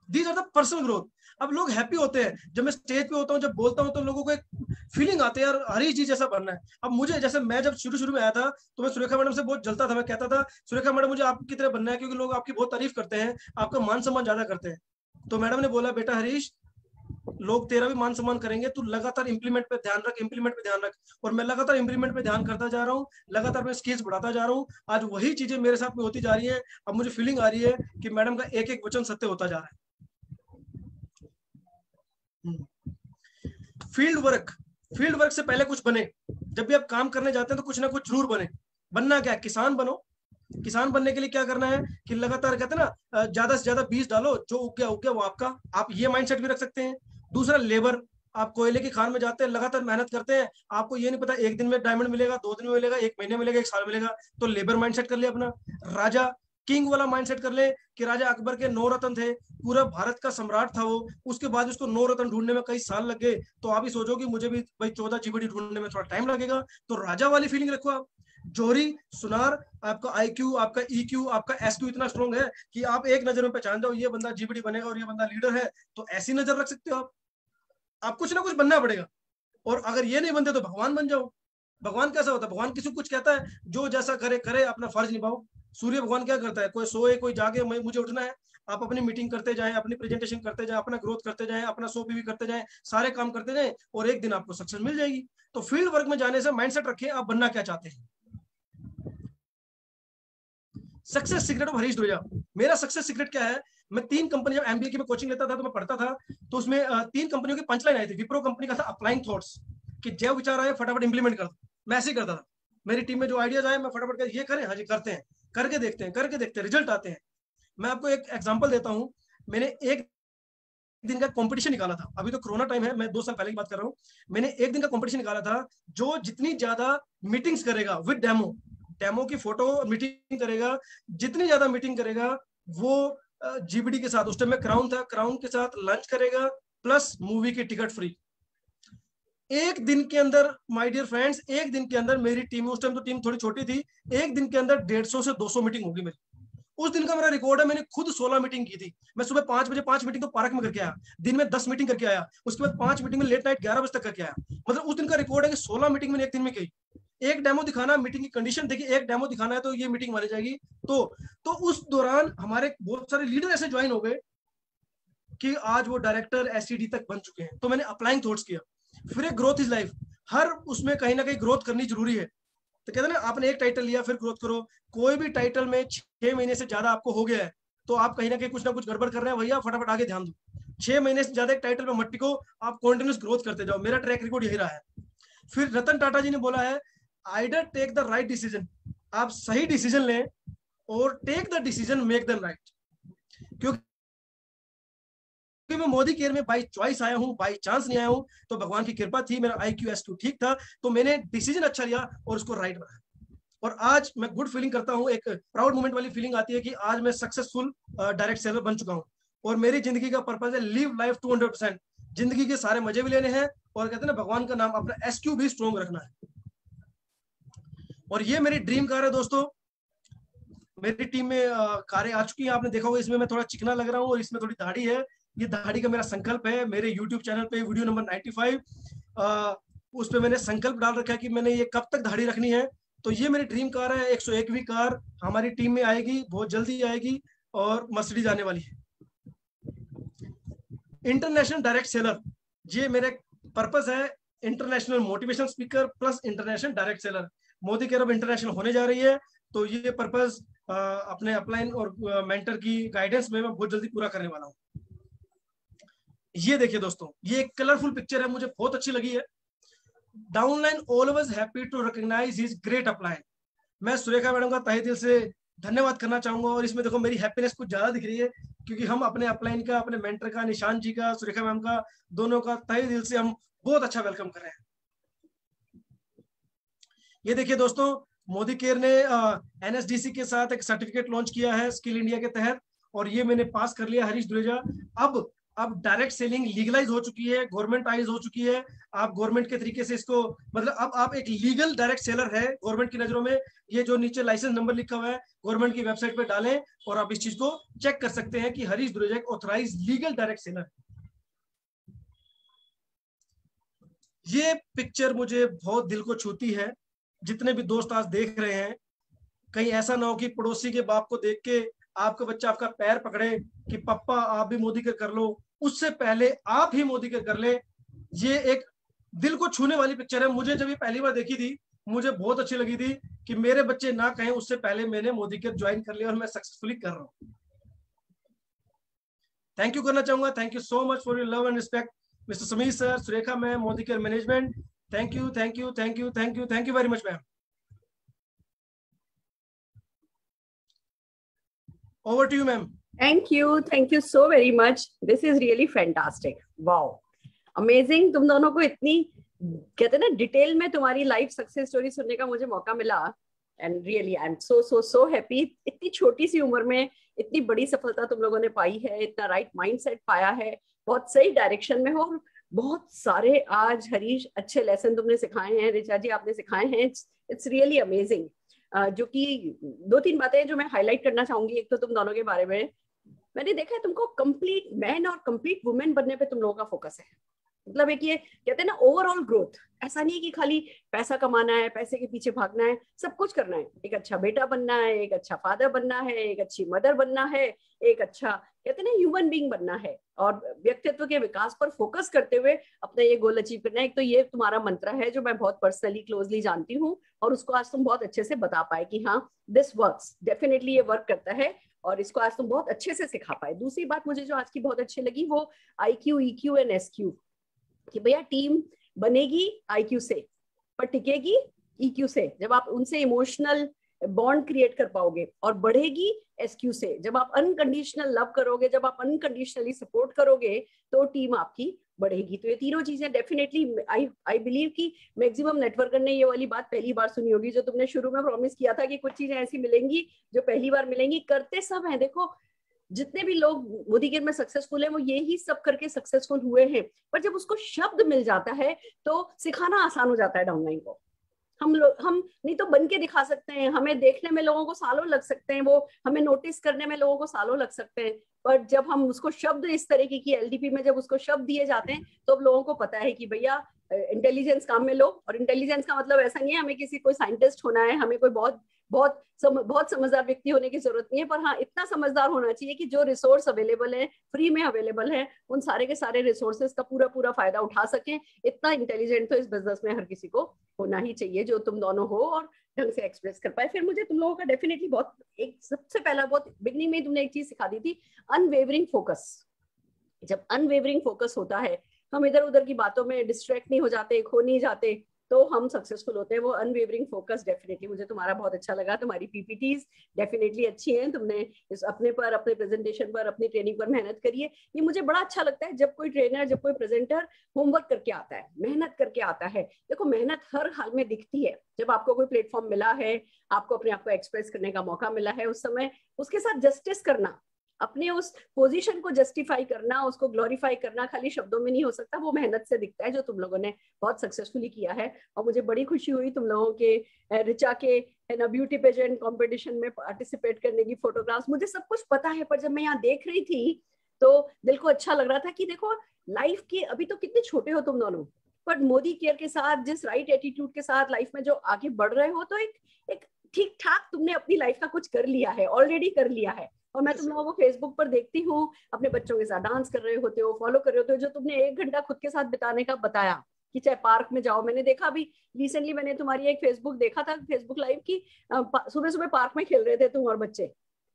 Speaker 2: these are the personal growth. अब लोग हैप्पी होते हैं जब मैं स्टेज पे होता हूँ, जब बोलता हूँ, तो लोगों को एक फीलिंग आती है यार हरीश जी जैसा बनना है। अब मुझे, जैसे मैं जब शुरू में आया था तो मैं सुरेखा मैडम से बहुत जलता था। मैं कहता था सुरेखा मैडम मुझे आपकी तरह बनना है, क्योंकि लोग आपकी बहुत तारीफ करते हैं, आपका मान सम्मान ज्यादा करते हैं। तो मैडम ने बोला बेटा हरीश, लोग तेरा भी मान सम्मान करेंगे, तू लगातार इंप्लीमेंट पे ध्यान रख, इंप्लीमेंट पे ध्यान रख। और मैं लगातार इंप्लीमेंट पे ध्यान करता जा रहा हूँ, लगातार मैं स्किल्स बढ़ाता जा रहा हूँ। आज वही चीजें मेरे साथ में होती जा रही है। अब मुझे फीलिंग आ रही है कि मैडम का एक एक वचन सत्य होता जा रहा है। फील्ड वर्क से पहले कुछ बने। जब भी आप काम करने जाते हैं तो कुछ ना कुछ जरूर बने। बनना क्या, किसान बनो। किसान बनने के लिए क्या करना है कि लगातार कहते हैं ना, ज्यादा से ज्यादा बीज डालो, जो उग गया वो आपका। आप ये माइंडसेट भी रख सकते हैं। दूसरा लेबर, आप कोयले की खान में जाते हैं, लगातार मेहनत करते हैं, आपको ये नहीं पता 1 दिन में डायमंड मिलेगा, 2 दिन में मिलेगा, 1 महीने मिलेगा, 1 साल मिलेगा। तो लेबर माइंडसेट कर ले अपना। राजा, किंग वाला माइंडसेट कर ले कि राजा अकबर के 9 रत्न थे, पूरा भारत का सम्राट था वो, उसके बाद उसको 9 रत्न ढूंढने में कई साल लग गए। तो आप ही सोचो कि मुझे भी भाई 14 जीबीडी ढूंढने में थोड़ा टाइम लगेगा। तो राजा वाली फीलिंग रखो आप। जोहरी, सुनार, आपका IQ, आपका EQ, आपका SQ इतना स्ट्रॉन्ग है कि आप एक नजर में पहचान जाओ ये बंदा जीबीडी बनेगा और ये बंदा लीडर है। तो ऐसी नजर रख सकते हो आप कुछ ना कुछ बनना पड़ेगा। और अगर ये नहीं बनते तो भगवान बन जाओ। भगवान कैसा होता है, भगवान किसी को कुछ कहता है, जो जैसा करे करे, अपना फर्ज निभाओ। सूर्य भगवान क्या करता है, कोई सोए कोई जागे, मुझे उठना है, आप अपनी मीटिंग करते जाएं, अपनी प्रेजेंटेशन करते जाएं, अपना ग्रोथ करते जाएं, अपना शो पीवी करते जाएं, सारे काम करते जाएं, और एक दिन आपको सक्सेस मिल जाएगी। तो फील्ड वर्क में जाने से माइंडसेट रखिए, आप बनना क्या चाहते हैं। Success secret of Harish Dureja. मेरा सक्सेस सीक्रेट क्या है, मैं 3 कंपनी, जब एमबीए की मैं कोचिंग लेता था तो मैं पढ़ता था, तो उसमें 3 कंपनियों की पंचलाइन आई थी। विप्रो कंपनी का था अप्लाइंग थॉट्स, कि जो विचार आए फटाफट इंप्लीमेंट कर दो। मैं ऐसे ही करता था, मेरी टीम में जो आइडियाज आए मैं फटाफट कर, ये करें, हाँ जी करते हैं, करके देखते हैं, रिजल्ट आते हैं। मैं आपको एक एग्जांपल देता हूँ, मैंने एक दिन का कंपटीशन निकाला था, अभी तो कोरोना टाइम है, मैं 2 साल पहले की बात कर रहा हूँ। मैंने एक दिन का कंपटीशन निकाला था, जो जितनी ज्यादा मीटिंग्स करेगा विद डेमो की फोटो मीटिंग करेगा, जितनी ज्यादा मीटिंग करेगा वो जीबीडी के साथ, उस टाइम में क्राउन था, क्राउन के साथ लंच करेगा प्लस मूवी की टिकट फ्री। एक दिन के अंदर माय डियर फ्रेंड्स, एक दिन के अंदर मेरी टीम, उस टाइम तो टीम थोड़ी छोटी थी, एक दिन के अंदर 150 से 200 मीटिंग होगी मेरी। उस दिन का मेरा रिकॉर्ड है, मैंने खुद 16 मीटिंग की थी। मैं सुबह 5 बजे 5 मीटिंग तो पार्क में करके आया, दिन में 10 मीटिंग करके आया, उसके बाद 5 मीटिंग में लेट नाइट 11 बजे तक करके आया। मतलब उस दिन का रिकॉर्ड है कि 16 मीटिंग मैंने एक दिन में की। एक डेमो दिखाना, मीटिंग की कंडीशन देखिए, एक डेमो दिखाना है तो ये मीटिंग मानी जाएगी। तो उस दौरान हमारे बहुत सारे लीडर ऐसे ज्वाइन हो गए कि आज वो डायरेक्टर एससीडी तक बन चुके हैं। तो मैंने अप्लाइंग थॉट्स किया। फिर एक ग्रोथ इज लाइफ, हर उसमें कहीं ना कहीं ग्रोथ करनी जरूरी है। तो कहते हैं ना, आपने एक टाइटल लिया फिर ग्रोथ करो। कोई भी टाइटल में 6 महीने से ज्यादा आपको हो गया है तो आप कहीं ना कहीं कुछ ना कुछ गड़बड़ कर रहे हैं भैया, फटाफट आगे ध्यान दो। 6 महीने से ज्यादा एक टाइटल पे मत टिको, आप कॉन्टिन्यूस ग्रोथ करते जाओ। मेरा ट्रैक रिकॉर्ड यही रहा है। फिर रतन टाटा जी ने बोला है, either take the right decision, आप सही डिसीजन लें, और take the decision make them right. क्योंकि मैं मोदी केयर में बाई चॉइस आया हूं, बाई चांस नहीं आया हूं, तो भगवान की कृपा थी, मेरा IQ SQ ठीक था, तो मैंने डिसीजन अच्छा लिया और उसको राइट बनाया। और आज मैं गुड फीलिंग करता हूं, एक प्राउड मोमेंट वाली फीलिंग आती है कि आज मैं सक्सेसफुल डायरेक्ट सेलर बन चुका हूं। और मेरी जिंदगी का पर्पज है लिव लाइफ 200%, जिंदगी के सारे मजे भी लेने हैं, और कहते हैं ना भगवान का नाम, अपना SQ भी स्ट्रॉन्ग रखना है। और ये मेरी ड्रीम कार है दोस्तों। मेरी टीम में कारें आ चुकी हैं, आपने देखा होगा, इसमें मैं थोड़ा चिकना लग रहा हूँ और इसमें थोड़ी दाढ़ी है। ये दाढ़ी का मेरा संकल्प है। मेरे यूट्यूब चैनल पे वीडियो नंबर 95 उस पर मैंने संकल्प डाल रखा है कि मैंने ये कब तक दाढ़ी रखनी है। तो ये मेरी ड्रीम कार है, 101वीं कार हमारी टीम में आएगी, बहुत जल्दी आएगी, और मर्सिडीज आने वाली है। इंटरनेशनल डायरेक्ट सेलर, ये मेरे पर्पस है, international motivational speaker plus international direct seller. Modi care अब इंटरनेशनल होने जा रही है, तो ये पर्पस अपने अपलाइन और मेंटर की गाइडेंस में मैं बहुत जल्दी पूरा करने वाला हूँ। ये देखिए दोस्तों, ये एक कलरफुल पिक्चर है, मुझे बहुत अच्छी लगी है। Downline always happy to recognise his great upline. मैं सुरेखा मैडम का तहे दिल से धन्यवाद करना चाहूंगा। और इसमें देखो मेरी हैप्पीनेस कुछ ज्यादा दिख रही है, क्योंकि हम अपने अपलाइन का, अपने मेंटर का, निशान जी का, सुरेखा मैम का, दोनों का तहे दिल से हम बहुत अच्छा वेलकम कर रहे हैं। ये देखिए दोस्तों, मोदी केयर ने NSDC के साथ एक सर्टिफिकेट लॉन्च किया है स्किल इंडिया के तहत, और ये मैंने पास कर लिया हरीश दुरेजा। अब डायरेक्ट सेलिंग लीगलाइज हो चुकी है, गवर्नमेंटाइज हो चुकी है। आप गवर्नमेंट के तरीके से इसको, मतलब अब आप एक लीगल डायरेक्ट सेलर है गवर्नमेंट की नजरों में। ये जो नीचे लाइसेंस नंबर लिखा हुआ है, गवर्नमेंट की वेबसाइट पे डालें और आप इस चीज को चेक कर सकते हैं कि हरीश दुरेजा एक ऑथराइज लीगल डायरेक्ट सेलर। ये पिक्चर मुझे बहुत दिल को छूती है। जितने भी दोस्त आज देख रहे हैं, कहीं ऐसा ना हो कि पड़ोसी के बाप को देख के आपका बच्चा आपका पैर पकड़े कि पापा आप भी मोदी केयर कर लो, उससे पहले आप ही मोदी केयर कर ले। ये एक दिल को छूने वाली पिक्चर है। मुझे जब ये पहली बार देखी थी, मुझे बहुत अच्छी लगी थी कि मेरे बच्चे ना कहें उससे पहले मैंने मोदी केयर ज्वाइन कर लिया, और मैं सक्सेसफुली कर रहा हूँ। थैंक यू करना चाहूंगा, thank you so much for your love and respect mister Sameer sir, Surekha ma'am, Modi care management. Thank you, thank you, thank you, thank you, thank you very much ma'am. Over to you, ma'am.
Speaker 4: Thank you so very much. This is really fantastic. Wow, amazing. तुम दोनों को इतनी, कहते हैं ना, detail में तुम्हारी life success story सुनने का मुझे मौका मिला, and really I am so happy. इतनी छोटी सी उम्र में इतनी बड़ी सफलता तुम लोगों ने पाई है, इतना राइट माइंडसेट पाया है, बहुत सही डायरेक्शन में हो। बहुत सारे आज हरीश अच्छे लेसन तुमने सिखाए हैं, ऋचा जी आपने सिखाए हैं। It's really amazing. जो कि 2-3 बातें जो मैं हाईलाइट करना चाहूंगी। एक तो तुम दोनों के बारे में मैंने देखा है, तुमको कंप्लीट मैन और कंप्लीट वुमेन बनने पे तुम लोगों का फोकस है। मतलब एक ये कहते हैं ना ओवरऑल ग्रोथ, ऐसा नहीं है कि खाली पैसा कमाना है, पैसे के पीछे भागना है, सब कुछ करना है। एक अच्छा बेटा बनना है, एक अच्छा फादर बनना है, एक अच्छी मदर बनना है, एक अच्छा कहते हैं ना ह्यूमन बीइंग बनना है, और व्यक्तित्व के विकास पर फोकस करते हुए अपना ये गोल अचीव करना है। एक तो ये तुम्हारा मंत्र है जो मैं बहुत पर्सनली क्लोजली जानती हूँ, और उसको आज तुम बहुत अच्छे से बता पाए कि हाँ दिस वर्क्स, डेफिनेटली ये वर्क करता है, और इसको आज तुम बहुत अच्छे से सिखा पाए। दूसरी बात मुझे जो आज की बहुत अच्छी लगी वो IQ, EQ एंड SQ, कि भैया टीम बनेगी IQ से पर टिकेगी EQ से। जब आप उनसे इमोशनल बॉन्ड क्रिएट कर पाओगे, और बढ़ेगी SQ से। जब आप अनकंडीशनल लव करोगे, जब आप अनकंडीशनली सपोर्ट करोगे, तो टीम आपकी बढ़ेगी। तो ये तीनों चीजें डेफिनेटली आई बिलीव कि मैक्सिमम नेटवर्कर ने ये वाली बात पहली बार सुनी होगी, जो तुमने शुरू में प्रॉमिस किया था कि कुछ चीजें ऐसी मिलेंगी जो पहली बार मिलेंगी। करते सब हैं, देखो जितने भी लोग मोदी केयर में सक्सेसफुल है वो यही सब करके सक्सेसफुल हुए हैं, पर जब उसको शब्द मिल जाता है तो सिखाना आसान हो जाता है डाउनलाइन को। हम नहीं तो बन के दिखा सकते हैं, हमें देखने में लोगों को सालों लग सकते हैं, वो हमें नोटिस करने में लोगों को सालों लग सकते हैं, पर जब हम उसको शब्द इस तरीके की LDP में जब उसको शब्द दिए जाते हैं तो अब लोगों को पता है कि भैया इंटेलिजेंस काम में लो। और इंटेलिजेंस का मतलब ऐसा नहीं है हमें किसी कोई साइंटिस्ट होना है, हमें कोई बहुत समझदार व्यक्ति होने की जरूरत नहीं है, पर हाँ इतना समझदार होना चाहिए कि जो रिसोर्स अवेलेबल है, फ्री में अवेलेबल है, उन सारे के सारे रिसोर्सेज का पूरा फायदा उठा सकें। इतना इंटेलिजेंट तो इस बिजनेस में हर किसी को होना ही चाहिए, जो तुम दोनों हो और ढंग से एक्सप्रेस कर पाए। फिर मुझे तुम लोगों का डेफिनेटली बहुत एक सबसे पहला बहुत बिगनिंग में तुमने एक चीज सिखा दी थी, अनवेवरिंग फोकस। जब अनवेवरिंग फोकस होता है, हम इधर उधर की बातों में डिस्ट्रैक्ट नहीं हो जाते, खो नहीं जाते, तो हम सक्सेसफुल होते हैं। वो अनवेवरिंग फोकस डेफिनेटली मुझे तुम्हारा बहुत अच्छा लगा। तुम्हारी PPTs डेफिनेटली अच्छी हैं, तुमने इस अपने प्रेजेंटेशन पर, अपनी ट्रेनिंग पर मेहनत करी है। ये मुझे बड़ा अच्छा लगता है जब कोई ट्रेनर, जब कोई प्रेजेंटर होमवर्क करके आता है, मेहनत करके आता है। देखो मेहनत हर हाल में दिखती है। जब आपको कोई प्लेटफॉर्म मिला है, आपको अपने आप को एक्सप्रेस करने का मौका मिला है, उस समय उसके साथ जस्टिस करना, अपने उस पोजीशन को जस्टिफाई करना, उसको ग्लोरीफाई करना खाली शब्दों में नहीं हो सकता, वो मेहनत से दिखता है, जो तुम लोगों ने बहुत सक्सेसफुली किया है। और मुझे बड़ी खुशी हुई तुम लोगों के रिचा के ब्यूटी पेजेंट कंपटीशन में पार्टिसिपेट करने की फोटोग्राफ्स, मुझे सब कुछ पता है, पर जब मैं यहाँ देख रही थी तो दिल को अच्छा लग रहा था कि देखो लाइफ की, अभी तो कितने छोटे हो तुम दोनों, पर मोदी केयर के साथ जिस राइट एटीट्यूड के साथ लाइफ में जो आगे बढ़ रहे हो, तो एक ठीक ठाक तुमने अपनी लाइफ का कुछ कर लिया है, ऑलरेडी कर लिया है। और मैं तुम लोगों को फेसबुक पर देखती हूँ, अपने बच्चों के साथ डांस कर रहे होते हो, फॉलो कर रहे होते हो, जो तुमने 1 घंटा खुद के साथ बिताने का बताया कि चाहे पार्क में जाओ। मैंने देखा अभी रिसेंटली, मैंने तुम्हारी एक फेसबुक देखा था, फेसबुक लाइव की, सुबह सुबह पार्क में खेल रहे थे तुम और बच्चे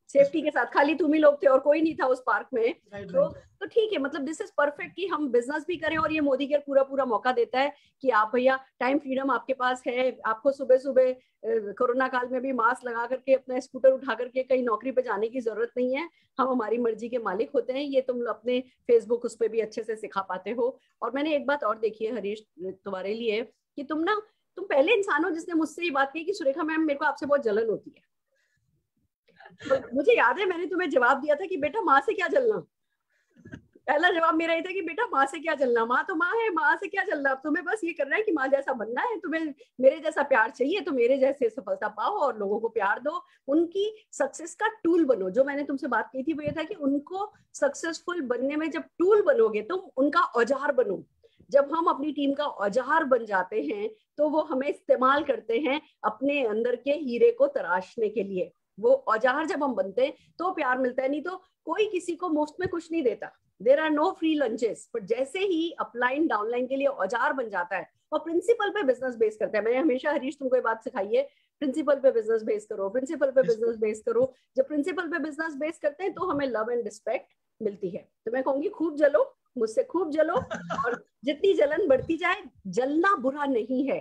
Speaker 4: सेफ्टी के साथ, खाली तुम ही लोग थे और कोई नहीं था उस पार्क में। तो ठीक है, मतलब दिस इज परफेक्ट कि हम बिजनेस भी करें, और ये मोदी केयर पूरा मौका देता है कि आप भैया टाइम फ्रीडम आपके पास है, आपको सुबह सुबह कोरोना काल में भी मास्क लगा करके अपना स्कूटर उठा करके कहीं नौकरी पे जाने की जरूरत नहीं है, हम हमारी मर्जी के मालिक होते हैं। ये तुम अपने फेसबुक उस पर भी अच्छे से सिखा पाते हो। और मैंने एक बात और देखी है हरीश तुम्हारे लिए, कि तुम पहले इंसान हो जिसने मुझसे ये बात की कि सुरेखा मैम मेरे को आपसे बहुत जलन होती है। तो मुझे याद है मैंने तुम्हें जवाब दिया था कि बेटा माँ से क्या जलना, पहला जवाब मेरा ये था कि बेटा माँ से क्या जलना, माँ तो माँ है, माँ से क्या जलना, अब तुम्हें बस ये करना है कि माँ जैसा बनना है, तुम्हें मेरे जैसा प्यार चाहिए तो मेरे जैसे सफलता पाओ और लोगों को प्यार दो, उनकी सक्सेस का टूल बनो। जो मैंने तुमसे बात की थी वो ये था कि उनको सक्सेसफुल बनने में जब टूल बनोगे तुम, उनका औजार बनो। जब हम अपनी टीम का औजार बन जाते हैं तो वो हमें इस्तेमाल करते हैं अपने अंदर के हीरे को तराशने के लिए। वो औजार जब हम बनते हैं तो प्यार मिलता है, नहीं तो कोई किसी को मुफ्त में कुछ नहीं देता। There are no free lunches. पर जैसे ही अपलाइन डाउनलाइन के लिए औजार बन जाता है और प्रिंसिपल पे बिजनेस बेस करता है, मैंने हमेशा हरीश तुमको ये बात सिखाई है, प्रिंसिपल पे बिजनेस बेस करो, प्रिंसिपल पे बिजनेस बेस करो। जब प्रिंसिपल पे बिजनेस बेस करते हैं तो हमें लव एंड रिस्पेक्ट मिलती है। तो मैं कहूंगी खूब जलो, मुझसे खूब जलो, और जितनी जलन बढ़ती जाए, जलना बुरा नहीं है,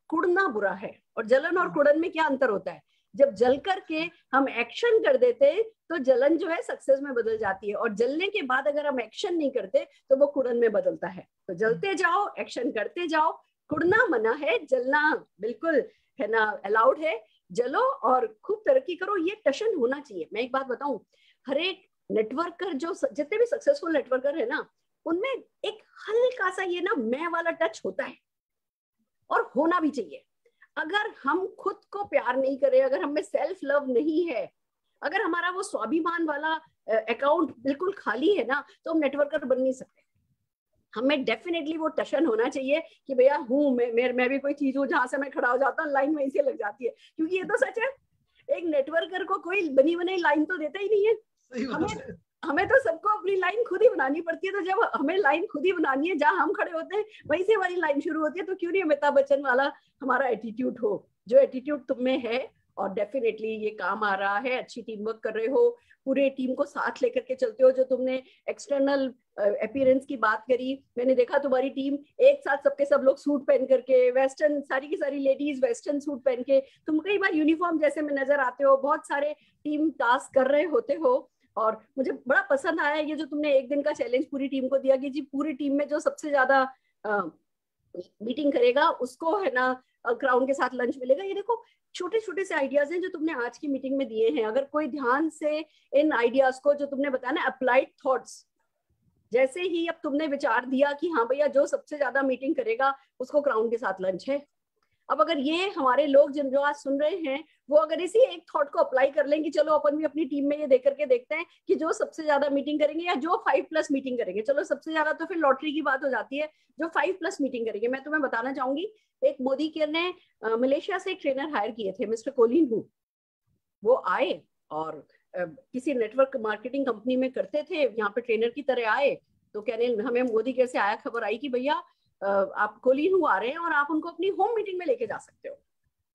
Speaker 4: कुड़ना बुरा है। और जलन और कुड़न में क्या अंतर होता है? जब जल करके हम एक्शन कर देते तो जलन जो है सक्सेस में बदल जाती है, और जलने के बाद अगर हम एक्शन नहीं करते तो वो कुड़न में बदलता है। तो जलते जाओ, एक्शन करते जाओ, कुड़ना मना है, जलना बिल्कुल है ना अलाउड है। जलो और खूब तरक्की करो, ये टशन होना चाहिए। मैं एक बात बताऊं, हर एक नेटवर्कर, जो जितने भी सक्सेसफुल नेटवर्कर है ना, उनमें एक हल्का सा ये ना मैं वाला टच होता है, और होना भी चाहिए। अगर हम खुद को प्यार नहीं करें, अगर हमें सेल्फ लव नहीं है, अगर हमारा वो स्वाभिमान वाला अकाउंट बिल्कुल खाली है ना, तो हम नेटवर्कर बन नहीं सकते। हमें डेफिनेटली वो टशन होना चाहिए कि भैया हूँ मैं भी कोई चीज हूँ जहां से मैं खड़ा हो जाता हूँ, लाइन वहीं से लग जाती है, क्योंकि ये तो सच है, एक नेटवर्कर को कोई बनी बनाई लाइन तो देता ही नहीं है। हमें तो सबको अपनी लाइन खुद ही बनानी पड़ती है। तो जब हमें लाइन खुद ही बनानी है, जहां हम खड़े होते हैं वहीं से हमारी लाइन शुरू होती है। तो क्यों नहीं अमिताभ बच्चन वाला हमारा एटीट्यूड हो, जो एटीट्यूड तुम में है। और डेफिनेटली ये काम आ रहा है, अच्छी टीम वर्क कर रहे हो, पूरे टीम को साथ लेकर के चलते हो। जो तुमने एक्सटर्नल अपीयरेंस की बात करी, मैंने देखा तुम्हारी टीम एक साथ सबके सब लोग सूट पहन करके, वेस्टर्न सारी की सारी लेडीज वेस्टर्न सूट पहन के, तुम कई बार यूनिफॉर्म जैसे में नजर आते हो, बहुत सारे टीम टास्क कर रहे होते हो। और मुझे बड़ा पसंद आया ये जो तुमने एक दिन का चैलेंज पूरी टीम को दिया कि जी पूरी टीम में जो सबसे ज्यादा मीटिंग करेगा उसको है ना क्राउन के साथ लंच मिलेगा। ये देखो छोटे छोटे से आइडियाज हैं जो तुमने आज की मीटिंग में दिए हैं। अगर कोई ध्यान से इन आइडियाज को, जो तुमने बताया ना अप्लाइड थॉट्स, जैसे ही अब तुमने विचार दिया कि हाँ भैया जो सबसे ज्यादा मीटिंग करेगा उसको क्राउन के साथ लंच है। अब अगर ये हमारे लोग जिन जो आज सुन रहे हैं वो अगर इसी एक थॉट को अप्लाई कर लेंगे, चलो अपन भी अपनी टीम में ये देख करके देखते हैं कि जो सबसे ज्यादा मीटिंग करेंगे या जो 5+ मीटिंग करेंगे, चलो सबसे ज्यादा तो फिर लॉटरी की बात हो जाती है, जो 5+ मीटिंग करेंगे। मैं तुम्हें बताना चाहूंगी, एक मोदी केयर ने मलेशिया से एक ट्रेनर हायर किए थे, मिस्टर कोलिन हु। वो आए और किसी नेटवर्क मार्केटिंग कंपनी में करते थे, यहाँ पे ट्रेनर की तरह आए। तो कहने हमें मोदी केयर से आया, खबर आई कि भैया आप कोलिन हु आ रहे हैं और आप उनको अपनी होम मीटिंग में लेके जा सकते हो।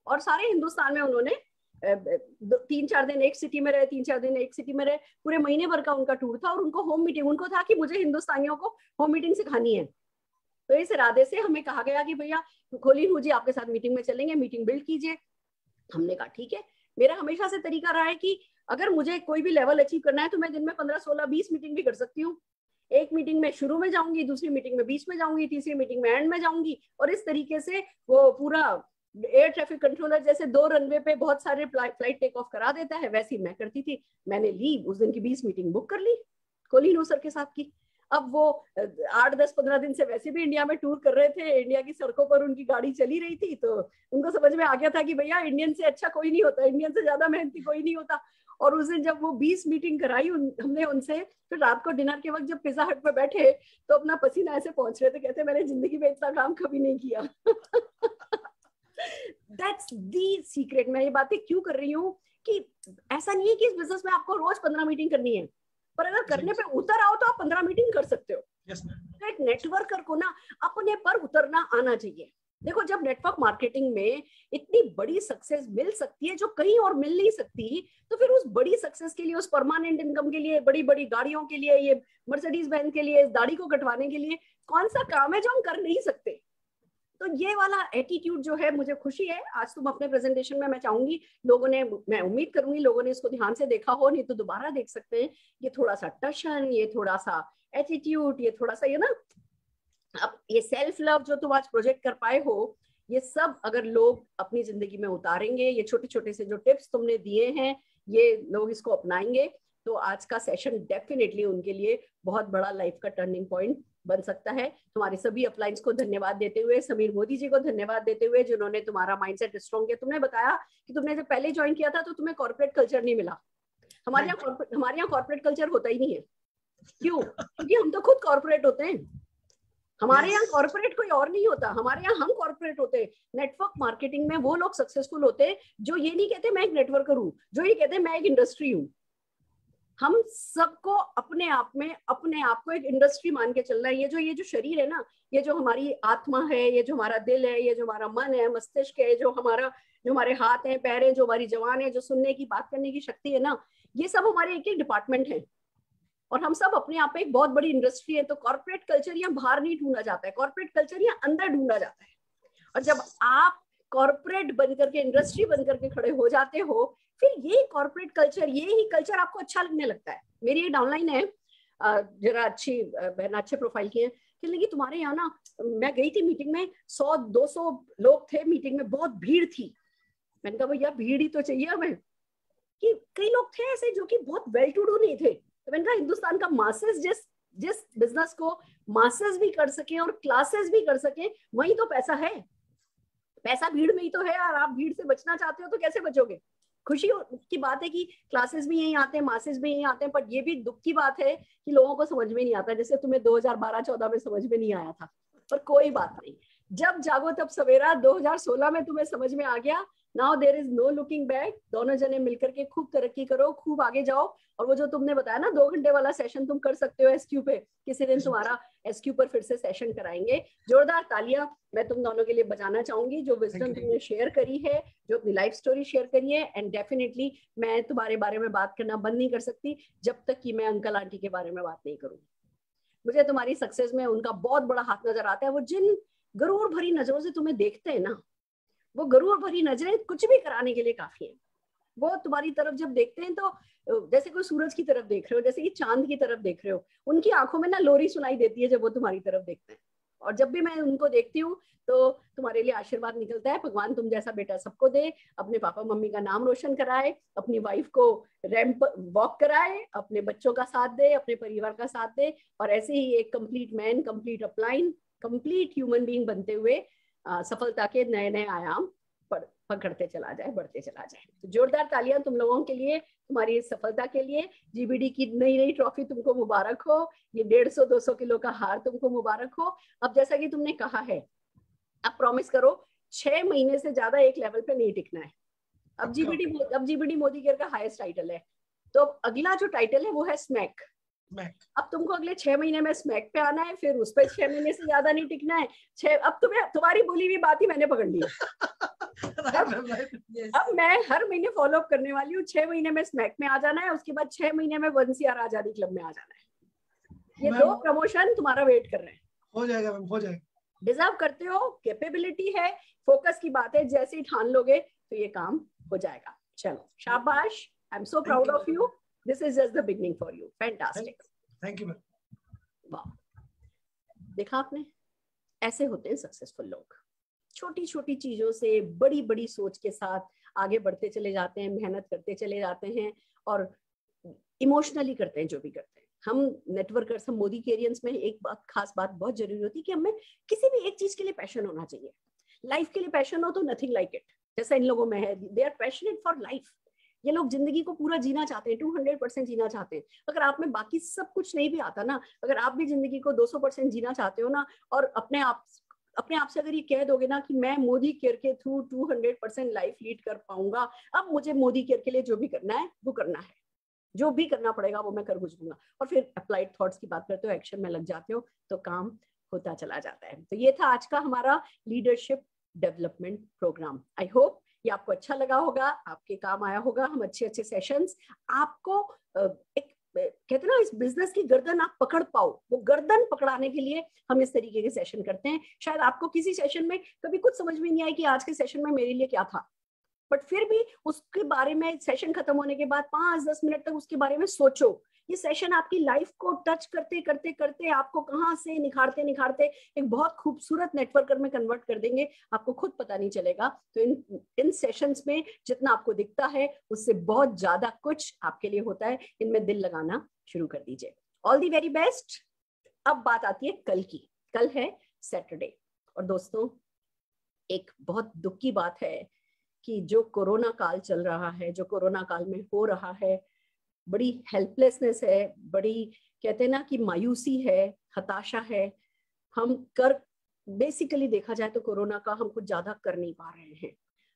Speaker 4: और सारे हिंदुस्तान में उन्होंने 3-4 दिन एक सिटी में रहे, 3-4 दिन एक सिटी में रहे, पूरे महीने भर का उनका टूर था। और उनको होम मीटिंग, उनको था कि मुझे हिंदुस्तानियों को होम मीटिंग सिखानी है। तो इस इरादे से हमें कहा गया कि भैया कोलिन हु जी आपके साथ मीटिंग में चलेंगे, मीटिंग बिल्ड कीजिए। हमने कहा ठीक है। मेरा हमेशा से तरीका रहा है कि अगर मुझे कोई भी लेवल अचीव करना है तो मैं दिन में 15, 16, 20 मीटिंग भी कर सकती हूँ। एक मीटिंग में शुरू में जाऊंगी, दूसरी मीटिंग में बीच में जाऊंगी, तीसरी मीटिंग में एंड में जाऊंगी। और इस तरीके से वो पूरा एयर ट्रैफिक कंट्रोलर जैसे 2 रनवे पे बहुत सारे फ्लाइट टेक ऑफ करा देता है, वैसे ही मैं करती थी। मैंने ली उस दिन की 20 मीटिंग बुक कर ली कोलिन हु सर के साथ की। अब वो 8, 10, 15 दिन से वैसे भी इंडिया में टूर कर रहे थे, इंडिया की सड़कों पर उनकी गाड़ी चली रही थी। तो उनको समझ में आ गया था कि भैया इंडियन से अच्छा कोई नहीं होता, इंडियन से ज्यादा मेहनती कोई नहीं होता। और उस दिन जब वो 20 मीटिंग कराई हमने उनसे, फिर रात को डिनर के वक्त जब पिज्जा हट पे बैठे तो अपना पसीना ऐसे पहुंच रहे थे, कहते मैंने जिंदगी में इतना काम कभी नहीं किया। That's the secret. मैं ये बातें क्यों कर रही हूँ कि ऐसा नहीं है कि इस बिजनेस में आपको रोज 15 मीटिंग करनी है, पर अगर करने पे उतर आओ तो आप 15 मीटिंग कर सकते हो। तो एक नेटवर्कर को ना अपने पर उतरना आना चाहिए। देखो जब नेटवर्क मार्केटिंग में इतनी बड़ी सक्सेस मिल सकती है जो कहीं और मिल नहीं सकती, तो फिर उस बड़ी सक्सेस के लिए, उस परमानेंट इनकम के लिए, बड़ी बड़ी गाड़ियों के लिए, ये मर्सिडीज बेंज के लिए, इस दाढ़ी को कटवाने के लिए कौन सा काम है जो हम कर नहीं सकते। तो ये वाला एटीट्यूड जो है, मुझे खुशी है आज तुम अपने प्रेजेंटेशन में, मैं चाहूंगी लोगों ने, मैं उम्मीद करूंगी लोगों ने इसको ध्यान से देखा हो, नहीं तो दोबारा देख सकते हैं। ये थोड़ा सा टशन, ये थोड़ा सा एटीट्यूड, ये थोड़ा सा ये ना, अब ये सेल्फ लव जो तुम आज प्रोजेक्ट कर पाए हो, ये सब अगर लोग अपनी जिंदगी में उतारेंगे, ये छोटे छोटे से जो टिप्स तुमने दिए हैं ये लोग इसको अपनाएंगे, तो आज का सेशन डेफिनेटली उनके लिए बहुत बड़ा लाइफ का टर्निंग पॉइंट बन सकता है। तुम्हारे सभी अपलाइंस को धन्यवाद देते हुए, समीर मोदी जी को धन्यवाद देते हुए जिन्होंने तुम्हारा माइंडसेट स्ट्रॉन्ग किया। तुमने बताया कि तुमने जब पहले ज्वाइन किया था तो तुम्हें कॉर्पोरेट कल्चर नहीं मिला। हमारे यहाँ कॉर्पोरेट कल्चर होता ही नहीं है। क्यों? क्योंकि हम तो खुद कॉर्पोरेट होते हैं। हमारे यहाँ कॉर्पोरेट कोई और नहीं होता, हमारे यहाँ हम कॉर्पोरेट होते हैं। नेटवर्क मार्केटिंग में वो लोग सक्सेसफुल होते हैं जो ये नहीं कहते मैं एक नेटवर्कर हूँ, जो ये कहते हैं मैं एक इंडस्ट्री हूँ। हम सबको अपने आप में अपने आप को एक इंडस्ट्री मान के चलना है। ये जो शरीर है ना, ये जो हमारी आत्मा है, ये जो हमारा दिल है, ये जो हमारा मन है, मस्तिष्क है, जो हमारे हाथ हैं, पैर हैं, जो हमारी जबान है, जो सुनने की, बात करने की शक्ति है ना, ये सब हमारे एक एक डिपार्टमेंट है। और हम सब अपने आप में एक बहुत बड़ी इंडस्ट्री है। तो कॉर्पोरेट कल्चर यहाँ बाहर नहीं ढूंढा जाता है, कॉर्पोरेट कल्चर यहाँ अंदर ढूंढा जाता है। और जब आप कॉर्पोरेट बनकर के, इंडस्ट्री बनकर के खड़े हो जाते हो, फिर ये कॉर्पोरेट कल्चर, ये ही कल्चर आपको अच्छा लगने लगता है। मेरी एक डाउनलाइन है, जरा अच्छी बहन, अच्छे प्रोफाइल की है, कहने लगी तुम्हारे यहाँ ना, मैं गई थी मीटिंग में, 100-200 लोग थे मीटिंग में, बहुत भीड़ थी। मैंने कहा भैया भीड़ ही तो चाहिए हमें, कि कई लोग थे ऐसे जो कि बहुत वेल टू डू नहीं थे। तो मैंने कहा हिंदुस्तान का मासेस जिस बिजनेस को मासेस भी कर सके और क्लासेस भी कर सके, वही तो पैसा है। पैसा भीड़ में ही तो है। और आप भीड़ से बचना चाहते हो तो कैसे बचोगे? खुशी की बात है कि क्लासेस भी यहीं आते हैं, मासेस भी यहीं आते हैं, पर ये भी दुख की बात है कि लोगों को समझ में नहीं आता, जैसे तुम्हें 2012-14 में समझ में नहीं आया था, पर कोई बात नहीं, जब जागो तब सवेरा, 2016 में तुम्हें समझ में आ गया। Now there is no looking back. दोनों जने मिलकर के खूब तरक्की करो, खूब आगे जाओ। और वो जो तुमने बताया ना 2 घंटे वाला सेशन तुम कर सकते हो एसक्यू पे, किसी दिन तुम्हारा एसक्यू पर फिर से सेशन कराएंगे। जोरदार तालियां मैं तुम दोनों के लिए बजाना चाहूंगी, जो विजडम तुमने शेयर करी है, जो अपनी लाइफ स्टोरी शेयर करी है। एंड डेफिनेटली मैं तुम्हारे बारे में बात करना बंद नहीं कर सकती जब तक कि मैं अंकल आंटी के बारे में बात नहीं करूंगी। मुझे तुम्हारी सक्सेस में उनका बहुत बड़ा हाथ नजर आता है। वो जिन गरूर भरी नजरों से तुम्हें देखते हैं ना, वो गरूर भरी नजरें कुछ भी कराने के लिए काफी है। वो तुम्हारी तरफ जब देखते हैं तो जैसे कोई सूरज की तरफ देख रहे हो, जैसे कि चांद की तरफ देख रहे हो, उनकी आंखों में ना लोरी सुनाई देती है जब वो तुम्हारी तरफ देखते हैं। और जब भी मैं उनको देखती हूँ तो तुम्हारे लिए आशीर्वाद निकलता है, भगवान तुम जैसा बेटा सबको दे, अपने पापा मम्मी का नाम रोशन कराए, अपनी वाइफ को रैंप वॉक कराए, अपने बच्चों का साथ दे, अपने परिवार का साथ दे, और ऐसे ही एक complete man, complete upline, complete human being बनते हुए सफलता के नए नए आयाम पकड़ते चला जाए, बढ़ते चला जाए। तो जोरदार तालियां तुम लोगों के लिए, तुम्हारी इस सफलता के लिए। जीबीडी की नई नई ट्रॉफी तुमको मुबारक हो, ये 150-200 किलो का हार तुमको मुबारक हो। अब जैसा कि तुमने कहा है, अब प्रॉमिस करो 6 महीने से ज्यादा एक लेवल पे नहीं टिकना है। अब जीबीडी मोदी केयर का हाईएस्ट टाइटल है, तो अगला जो टाइटल है वो है स्मैक। अब तुमको अगले 6 महीने में स्मैक पे आना है, फिर उस पर 6 महीने से ज्यादा नहीं टिकना है। अब तुम्हारी बोली हुई बात ही मैंने पकड़ ली अब मैं हर महीने फॉलो अप करने वाली हूँ। 6 महीने में स्मैक में आ जाना है, उसके बाद 6 महीने में वंसियार आजादी क्लब में आ जाना है। ये 2 प्रमोशन तुम्हारा वेट कर रहे हैं।
Speaker 2: हो जाएगा मैम, हो जाएगा।
Speaker 4: डिजर्व करते हो, कैपेबिलिटी है, फोकस की बात है, जैसे ही ठान लोगे तो ये काम हो जाएगा। चलो शाबाश, I am so proud of you. This is just the beginning for you. Fantastic.
Speaker 2: Thank you, ma'am.
Speaker 4: Wow. देखा आपने, ऐसे होते हैं सक्सेसफुल लोग। छोटी छोटी चीजों से बड़ी बड़ी सोच के साथ आगे बढ़ते चले जाते हैं, मेहनत करते चले जाते हैं और इमोशनली करते हैं जो भी करते हैं। हम नेटवर्कर्स, हम मोदी केरियंस में एक बात, खास बात बहुत जरूरी होती है कि हमें किसी भी एक चीज के लिए पैशन होना चाहिए। लाइफ के लिए पैशन हो तो नथिंग लाइक इट, जैसा इन लोगों में है। They are passionate for life. ये लोग जिंदगी को पूरा जीना चाहते हैं, 200% जीना चाहते हैं। अगर आप में बाकी सब कुछ नहीं भी आता ना, अगर आप भी जिंदगी को 200% जीना चाहते हो ना, और अपने आप से अगर ये कह दोगे ना कि मैं मोदी केयर के थ्रू 200% लाइफ लीड कर पाऊंगा, अब मुझे मोदी केयर के लिए जो भी करना है वो करना है, जो भी करना पड़ेगा वो मैं कर गुजरूंगा, और फिर अप्लाइड थॉट्स की बात करते हो, एक्शन में लग जाते हो, तो काम होता चला जाता है। तो ये था आज का हमारा leadership development programme. I hope ये आपको अच्छा लगा होगा, आपके काम आया होगा। हम अच्छे सेशंस आपको एक कहते हैं ना, इस बिजनेस की गर्दन आप पकड़ पाओ, वो गर्दन पकड़ाने के लिए हम इस तरीके के सेशन करते हैं। शायद आपको किसी सेशन में कभी कुछ समझ में नहीं आया कि आज के सेशन में मेरे लिए क्या था, बट फिर भी उसके बारे में सेशन खत्म होने के बाद 5-10 मिनट तक उसके बारे में सोचो। ये सेशन आपकी लाइफ को टच करते करते करते आपको कहाँ से निखारते निखारते एक बहुत खूबसूरत नेटवर्कर में कन्वर्ट कर देंगे, आपको खुद पता नहीं चलेगा। तो इन सेशंस में जितना आपको दिखता है उससे बहुत ज्यादा कुछ आपके लिए होता है। इनमें दिल लगाना शुरू कर दीजिए। All the very best. अब बात आती है कल की। कल है सैटरडे, और दोस्तों एक बहुत दुख की बात है कि जो कोरोना काल चल रहा है, जो कोरोना काल में हो रहा है, बड़ी हेल्पलेसनेस है, बड़ी कहते हैं ना कि मायूसी है, हताशा है। हम बेसिकली देखा जाए तो कोरोना का हम कुछ ज्यादा कर नहीं पा रहे हैं।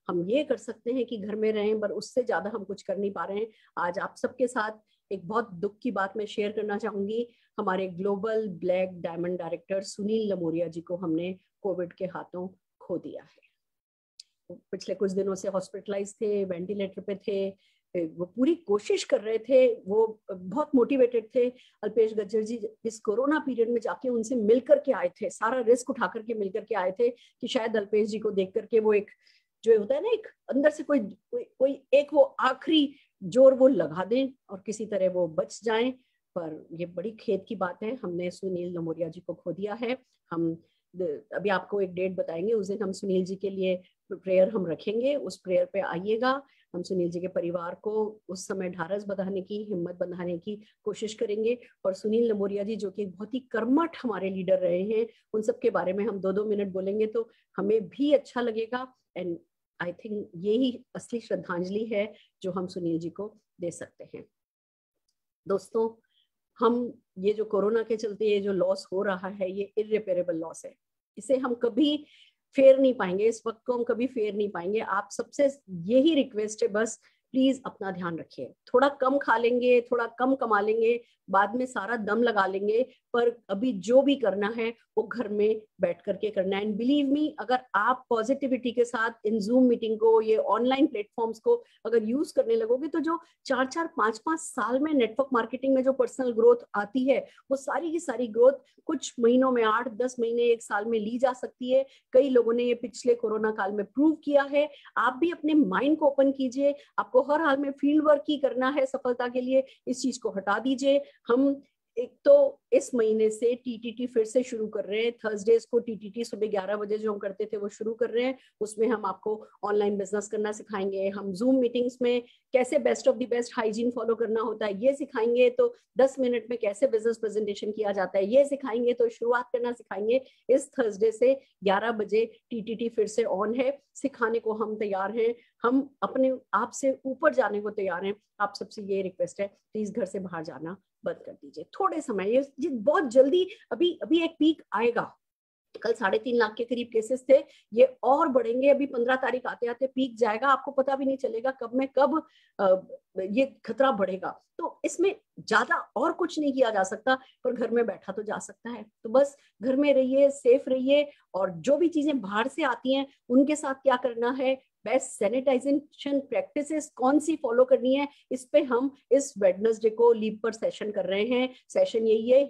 Speaker 4: हम ये कर सकते हैं कि घर में रहें, पर उससे ज्यादा हम कुछ कर नहीं पा रहे हैं। आज आप सबके साथ एक बहुत दुख की बात मैं शेयर करना चाहूंगी। हमारे global black diamond director Sunil Lamoria ji को हमने कोविड के हाथों खो दिया है। पिछले कुछ दिनों से हॉस्पिटलाइज थे, वेंटिलेटर पे थे, वो पूरी कोशिश कर रहे थे, वो बहुत मोटिवेटेड थे। अल्पेश गज्जर जी इस कोरोना पीरियड में जाके उनसे मिल करके आए थे, सारा रिस्क उठा करके मिल करके आए थे कि शायद अल्पेश जी को देख करके वो एक जो होता है ना, एक अंदर से कोई एक वो आखिरी जोर वो लगा दें और किसी तरह वो बच जाएं। पर ये बड़ी खेद की बात है, हमने सुनील लमोरिया जी को खो दिया है। हम अभी आपको एक डेट बताएंगे, उस दिन हम सुनील जी के लिए प्रेयर हम रखेंगे, उस प्रेयर पे आइएगा। हम सुनील जी के परिवार को उस समय ढारस बंधाने की, हिम्मत बंधाने की कोशिश करेंगे। और सुनील लमोरिया जी जो कि बहुत ही कर्मठ हमारे लीडर रहे हैं, उन सब के बारे में हम 2-2 मिनट बोलेंगे तो हमें भी अच्छा लगेगा। एंड आई थिंक यही असली श्रद्धांजलि है जो हम सुनील जी को दे सकते हैं। दोस्तों, हम ये जो कोरोना के चलते ये जो लॉस हो रहा है, ये इररिपेरेबल लॉस है, इसे हम कभी फेर नहीं पाएंगे, इस वक्त को हम कभी फेर नहीं पाएंगे। आप सबसे यही रिक्वेस्ट है, बस प्लीज अपना ध्यान रखिए। थोड़ा कम खा लेंगे, थोड़ा कम कमा लेंगे, बाद में सारा दम लगा लेंगे, पर अभी जो भी करना है वो घर में बैठ करके करना है। एंड बिलीव मी, अगर आप पॉजिटिविटी के साथ इन जूम मीटिंग को, ये ऑनलाइन प्लेटफॉर्म्स को अगर यूज करने लगोगे, तो जो 4-4, 5-5 साल में नेटवर्क मार्केटिंग में जो पर्सनल ग्रोथ आती है, वो सारी की सारी ग्रोथ कुछ महीनों में, 8-10 महीने, 1 साल में ली जा सकती है। कई लोगों ने ये पिछले कोरोना काल में प्रूव किया है। आप भी अपने माइंड को ओपन कीजिए, आपको हर हाल में फील्ड वर्क ही करना है सफलता के लिए, इस चीज को हटा दीजिए। हम एक तो इस महीने से टीटीटी फिर से शुरू कर रहे हैं। थर्सडेज को टीटीटी सुबह 11 बजे जो हम करते थे वो शुरू कर रहे हैं। उसमें हम आपको ऑनलाइन बिजनेस करना सिखाएंगे। हम जूम मीटिंग्स में कैसे best of the best hygiene follow करना होता है ये सिखाएंगे। तो 10 मिनट में कैसे बिजनेस प्रेजेंटेशन किया जाता है ये सिखाएंगे। तो शुरुआत करना सिखाएंगे। इस थर्सडे से 11 बजे टीटीटी फिर से ऑन है। सिखाने को हम तैयार हैं, हम अपने आप से ऊपर जाने को तैयार हैं। आप सबसे ये रिक्वेस्ट है, प्लीज घर से बाहर जाना बंद कर दीजिए थोड़े समय। ये बहुत जल्दी अभी एक पीक आएगा। कल 3.5 लाख के करीब केसेस थे, ये और बढ़ेंगे। अभी 15 तारीख आते आते पीक जाएगा, आपको पता भी नहीं चलेगा कब ये खतरा बढ़ेगा। तो इसमें ज्यादा और कुछ नहीं किया जा सकता, पर घर में बैठा तो जा सकता है। तो बस घर में रहिए, सेफ रहिए, और जो भी चीजें बाहर से आती हैं उनके साथ क्या करना है, बेस्ट सैनिटाइजेशन प्रैक्टिसेस कौन सी फॉलो करनी है, इस पे हम इस वेडनेसडे को लीव पर सेशन कर रहे हैं। सेशन यही है,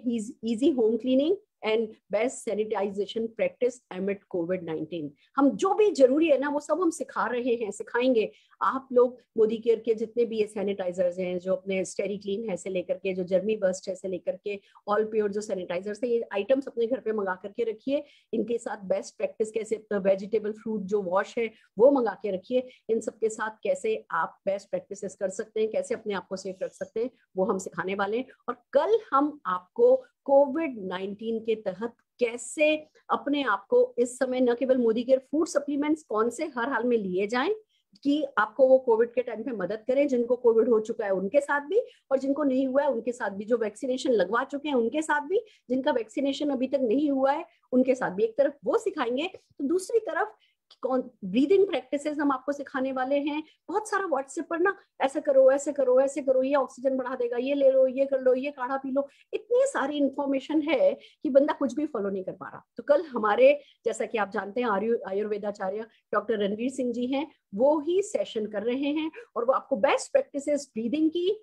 Speaker 4: easy home cleaning and best sanitization practice amid कोविड-19। हम जो भी जरूरी है ना वो सब हम सिखा रहे हैं, सिखाएंगे। आप लोग मोदी केयर के जितने भी ये सैनिटाइजर्स हैं, जो अपने स्टेरी क्लीन है से लेकर के, जो जर्मी बस्ट है से लेकर के ऑल प्योर जो सैनिटाइजर्स है, ये आइटम्स अपने घर पे मंगा करके रखिए। इनके साथ बेस्ट प्रैक्टिस कैसे वेजिटेबल फ्रूट जो वॉश है वो मंगा के रखिए। इन सबके साथ कैसे आप बेस्ट प्रैक्टिसेस कर सकते हैं, कैसे अपने आप को सेफ रख सकते हैं, वो हम सिखाने वाले हैं। और कल हम आपको कोविड-19 के तहत कैसे अपने आप को इस समय न केवल मोदी केयर फूड सप्लीमेंट्स कौन से हर हाल में लिए जाएं कि आपको वो कोविड के टाइम पे मदद करें, जिनको कोविड हो चुका है उनके साथ भी, और जिनको नहीं हुआ है उनके साथ भी, जो वैक्सीनेशन लगवा चुके हैं उनके साथ भी, जिनका वैक्सीनेशन अभी तक नहीं हुआ है उनके साथ भी। एक तरफ वो सिखाएंगे, तो दूसरी तरफ ब्रीदिंग प्रैक्टिसेस हम आपको सिखाने वाले हैं। बहुत सारा व्हाट्सएप पर ना ऐसे करो, ऐसे करो, ऐसे करो, ये ऑक्सीजन बढ़ा देगा, ये ले लो, ये कर लो, ये काढ़ा पी लो, इतनी सारी इंफॉर्मेशन है कि बंदा कुछ भी फॉलो नहीं कर पा रहा। तो कल हमारे, जैसा कि आप जानते हैं, आयुर्वेदाचार्य डॉक्टर रणवीर सिंह जी हैं, वो ही सेशन कर रहे हैं, और वो आपको बेस्ट प्रैक्टिसेस ब्रीदिंग की,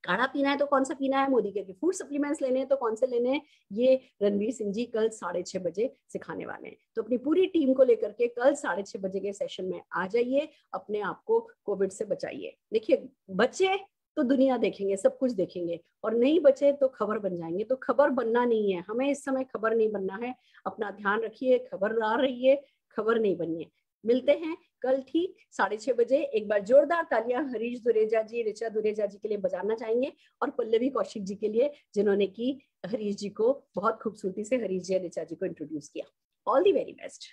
Speaker 4: काढ़ा पीना है तो कौन सा पीना है, मोदी के फूड सप्लीमेंट्स लेने हैं तो कौन से लेने हैं, ये रणवीर सिंह जी कल 6:30 बजे सिखाने वाले हैं। तो अपनी पूरी टीम को लेकर के कल 6:30 बजे के सेशन में आ जाइए, अपने आप को कोविड से बचाइए। देखिए, बचे तो दुनिया देखेंगे, सब कुछ देखेंगे, और नहीं बचे तो खबर बन जाएंगे। तो खबर बनना नहीं है, हमें इस समय खबर नहीं बनना है। अपना ध्यान रखिए, खबरदार रहिए, खबर नहीं बनिए। मिलते हैं कल ठीक 6:30 बजे। एक बार जोरदार तालियां हरीश दुरेजा जी, ऋचा दुरेजा जी के लिए बजाना चाहेंगे, और पल्लवी कौशिक जी के लिए, जिन्होंने की हरीश जी को बहुत खूबसूरती से, हरीश जी ऋचा जी को इंट्रोड्यूस किया। All the very best.